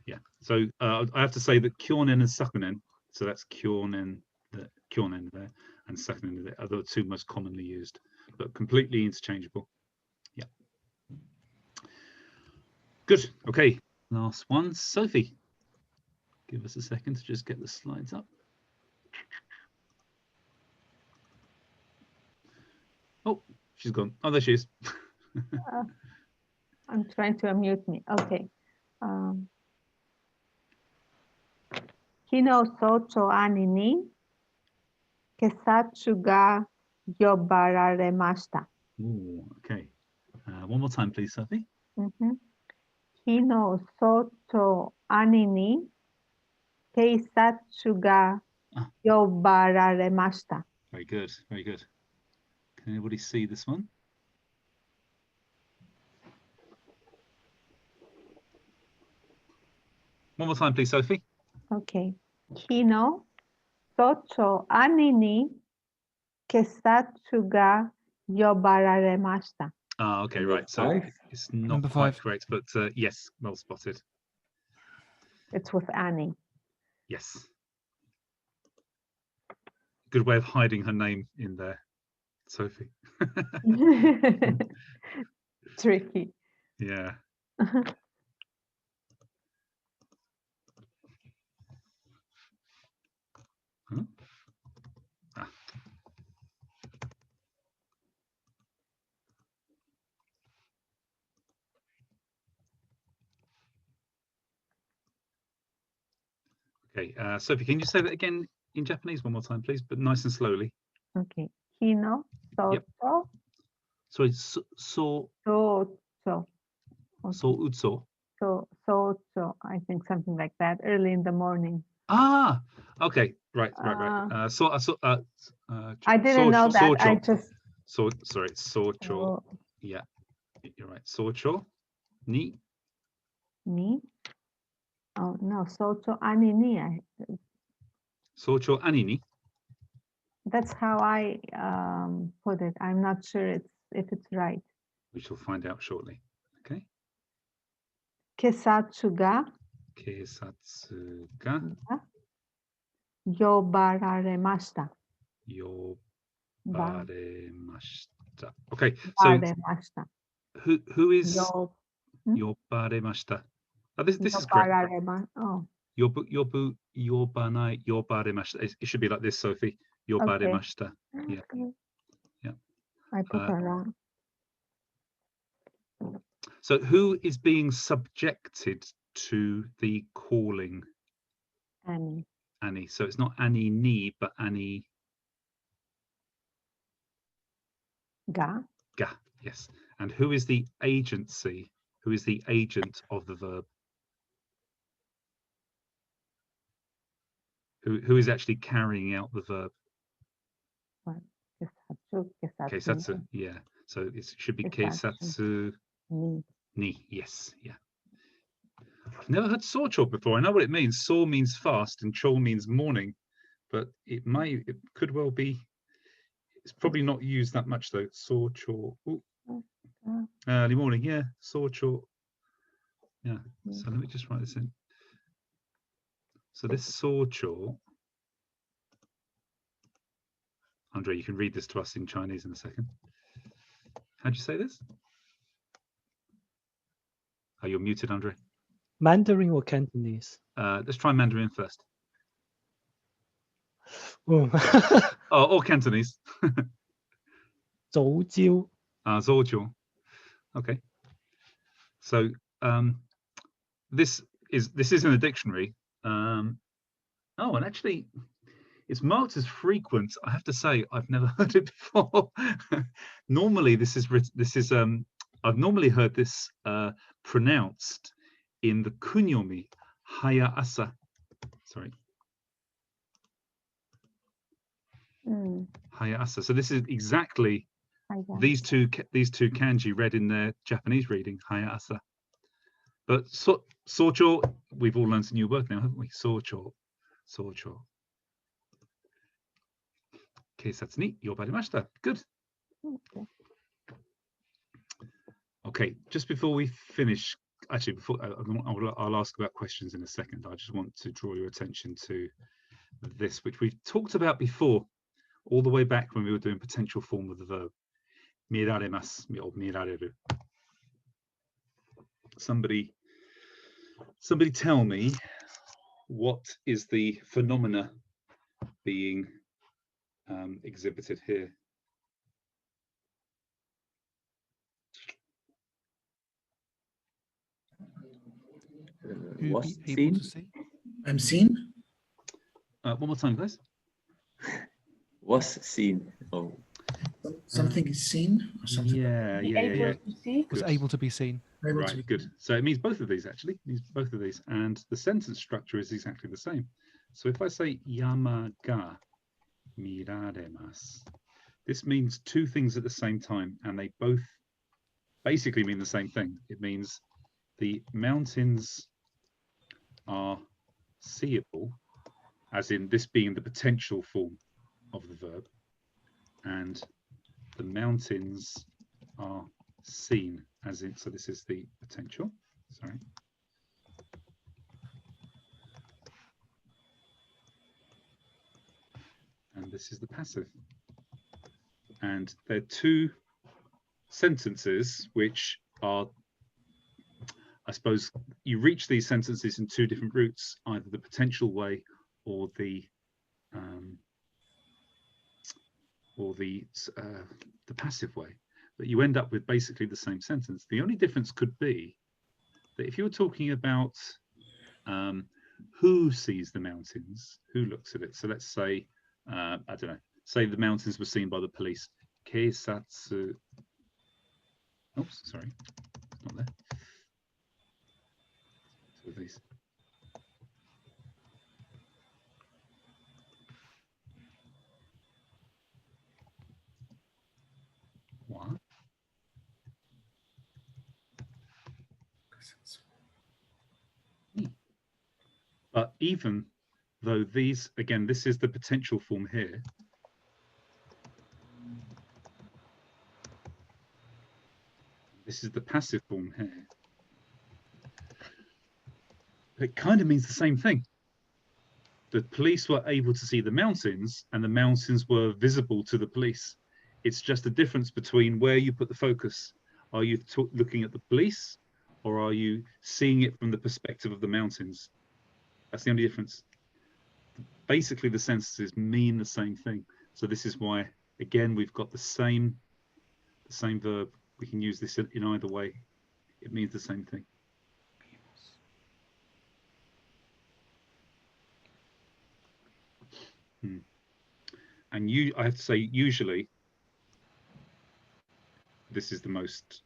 Yeah. So I have to say that Kyonen and Sakunen. So that's Kyonen there, and Sakunen are the two most commonly used, but completely interchangeable. Yeah. Good. Okay. Last one, Sophie. Give us a second to just get the slides up. Oh, she's gone. Oh, there she is. I'm trying to unmute me. Okay. 昨日早朝兄に警察が呼ばれました。 Ooh, okay. One more time, please, Sophie. 昨日早朝兄に警察が呼ばれました。 Very good. Very good. Can anybody see this one? One more time, please, Sophie. Okay. 昨日早朝兄に警察が呼ばれました。 Ah, okay, right. So it's not Number quite 5. correct, but yes, well spotted. It's with Annie. Yes. Good way of hiding her name in there, Sophie. Tricky. Yeah. Huh? Ah. Okay, Sophie, can you say that again in Japanese one more time, please, but nice and slowly? Okay. Kino, Yep. soto, Sorry, so soto. utso. Soto, I think something like that, early in the morning. Ah, okay, right. I didn't know that. I just sorry, socho. Yeah, you're right. Socho, ni. Oh no, soto anini. Socho anini. That's how I put it. I'm not sure if it's right. We shall find out shortly. Okay. Kesatsu ga Keisatsu ga yobararemashita. Yobaremashita. Okay, so Baremashita. who is Yo- yobaremashita? Oh, this is correct. Oh, Yobaremashita. It should be like this, Sophie. Yobaremashita. Yeah. okay. Yeah. I put that wrong. So who is being subjected to the calling? Annie. Annie. So it's not Annie ni, but Annie Ga. ga. Yes. And who is the agency? Who is the agent of the verb? Who is actually carrying out the verb? Keisatsu. Yeah. So it should be keisatsu ni. Yes. Yeah. I've never heard socho before. I know what it means. So means fast and cho means morning, but it could well be. It's probably not used that much though. Socho. Early morning. Yeah. Socho. Yeah. So let me just write this in. So this socho. Andre, you can read this to us in Chinese in a second. How'd you say this? Oh, you're muted, Andre. Mandarin or Cantonese? Let's try Mandarin first. Oh. Or Cantonese. 早朝. Zojiu. Okay. So this is in a dictionary. And actually, it's marked as frequent. I have to say, I've never heard it before. Normally, I've normally heard this pronounced in the kunyomi, haya asa. Sorry. Haya asa. So this is exactly these two kanji read in their Japanese reading, haya asa. But socho, we've all learned a new word now, haven't we? Socho. Keisatsu ni yobarimashita. Good. Okay, just before we finish, actually, I'll ask about questions in a second. I just want to draw your attention to this, which we've talked about before, all the way back when we were doing potential form of the verb. Miraremasu or mirareru. Somebody tell me, what is the phenomena being exhibited here? Was able to see? I'm seen. One more time, guys. Was seen. Oh. Something is seen or something. Yeah. Able to see. Was Good. able to be seen. Right, good. So it means both of these, actually. It means both of these. And the sentence structure is exactly the same. So if I say yama ga miraremasu, this means two things at the same time, and they both basically mean the same thing. It means the mountains are seeable, as in this being the potential form of the verb, and the mountains are seen, as in, so this is the potential, sorry. And this is the passive. And there are two sentences which are, I suppose, you reach these sentences in two different routes, either the potential way or the passive way, but you end up with basically the same sentence. The only difference could be that if you're talking about who sees the mountains, who looks at it. So let's say, I don't know, say the mountains were seen by the police. Keisatsu. Oops, sorry, not there. So these. What? But even though these, again, this is the potential form here. This is the passive form here. It kind of means the same thing. The police were able to see the mountains and the mountains were visible to the police. It's just a difference between where you put the focus. Are you looking at the police or are you seeing it from the perspective of the mountains? That's the only difference. Basically, the sentences mean the same thing. So this is why, again, we've got the same verb. We can use this in either way. It means the same thing. And I have to say, usually, this is the most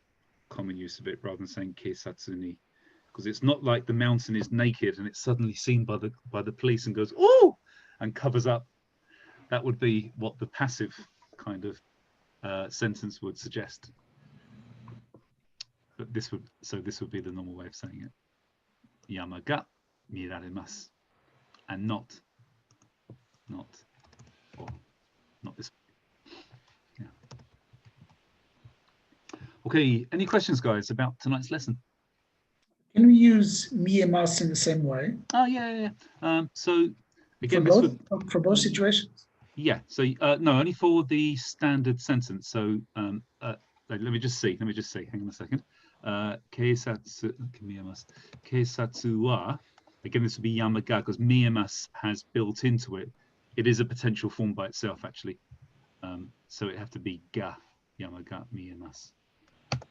common use of it, rather than saying keisatsu ni, because it's not like the mountain is naked and it's suddenly seen by the police and goes, oh, and covers up. That would be what the passive kind of sentence would suggest. But this would be the normal way of saying it. Yama ga miraremasu, and not this. Yeah. Okay, any questions, guys, about tonight's lesson? Can we use miemas in the same way? Oh, yeah. So again, for both situations? Yeah, so no, only for the standard sentence. So let me just see, hang on a second. Keisatsu wa, again, this would be yamaga, because miemas has built into it. It is a potential form by itself, actually. So it have to be ga, yamaga miemas.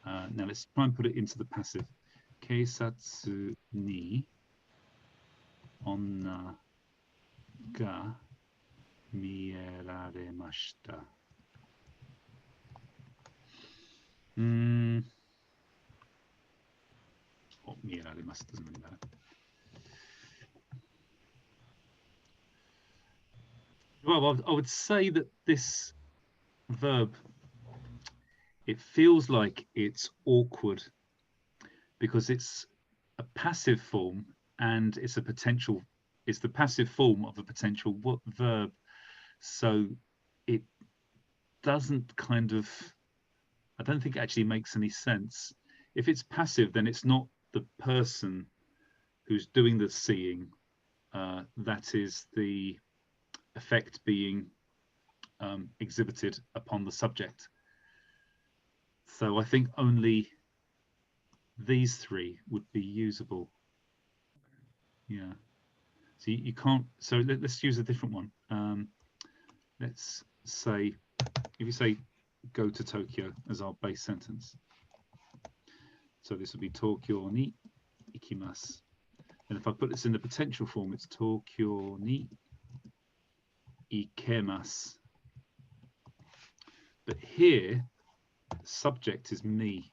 Now let's try and put it into the passive. Keisatsu ni onna ga mieraremashita. Oh, mieraremasu doesn't really matter. Well, I would say that this verb, it feels like it's awkward because it's a passive form and it's the passive form of a potential verb. So it doesn't I don't think it actually makes any sense. If it's passive, then it's not the person who's doing the seeing. That is the effect being exhibited upon the subject. So I think only these three would be usable. Yeah. So you can't. So let's use a different one. Let's say, if you say go to Tokyo as our base sentence. So this would be Tokyo ni ikimasu. And if I put this in the potential form, it's Tokyo ni ikemasu. But here, the subject is me.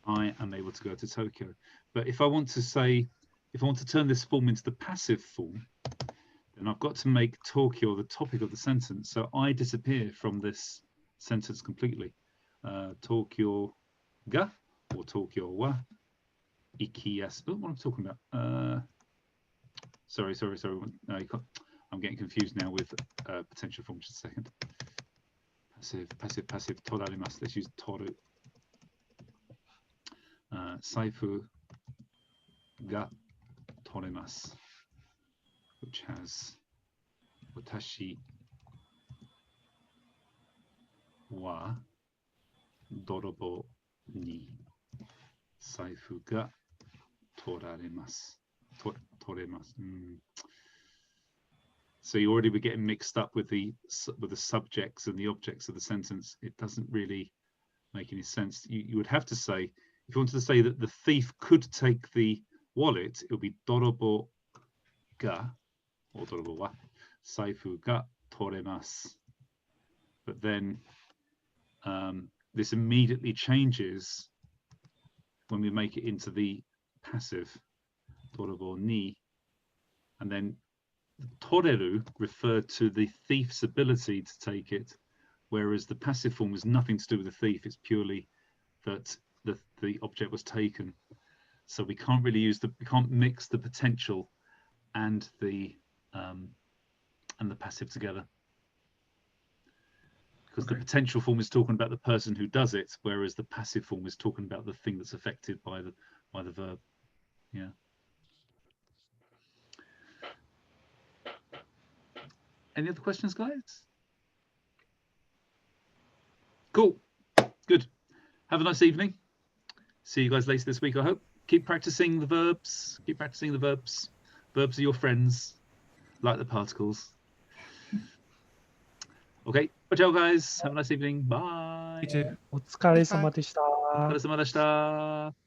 I am able to go to Tokyo. But if I want to turn this form into the passive form, then I've got to make Tokyo the topic of the sentence. So I disappear from this sentence completely. Tokyo ga or Tokyo wa ikiyasu. Oh, what am I talking about? Sorry. No, you can't. I'm getting confused now with potential form. Just a second. Passive. Torarimasu. Let's use toru. Saifu ga toremasu, which has watashi wa dorobo ni saifu ga toraremasu. So you already were getting mixed up with the subjects and the objects of the sentence. It doesn't really make any sense. You would have to say, if you wanted to say that the thief could take the wallet, it would be dorobo ga お泥棒は財布が取れます。But then this immediately changes when we make it into the passive 泥棒に and then toreru referred to the thief's ability to take it, whereas the passive form has nothing to do with the thief. It's purely that the object was taken. So we can't really we can't mix the potential and the passive together. Because the potential form is talking about the person who does it, whereas the passive form is talking about the thing that's affected by the verb. Yeah. Any other questions, guys? Cool. Good. Have a nice evening. See you guys later this week, I hope. Keep practicing the verbs. Keep practicing the verbs. Verbs are your friends, like the particles. Okay. Ciao, guys. Have a nice evening. Bye. お疲れ様でした。お疲れ様でした。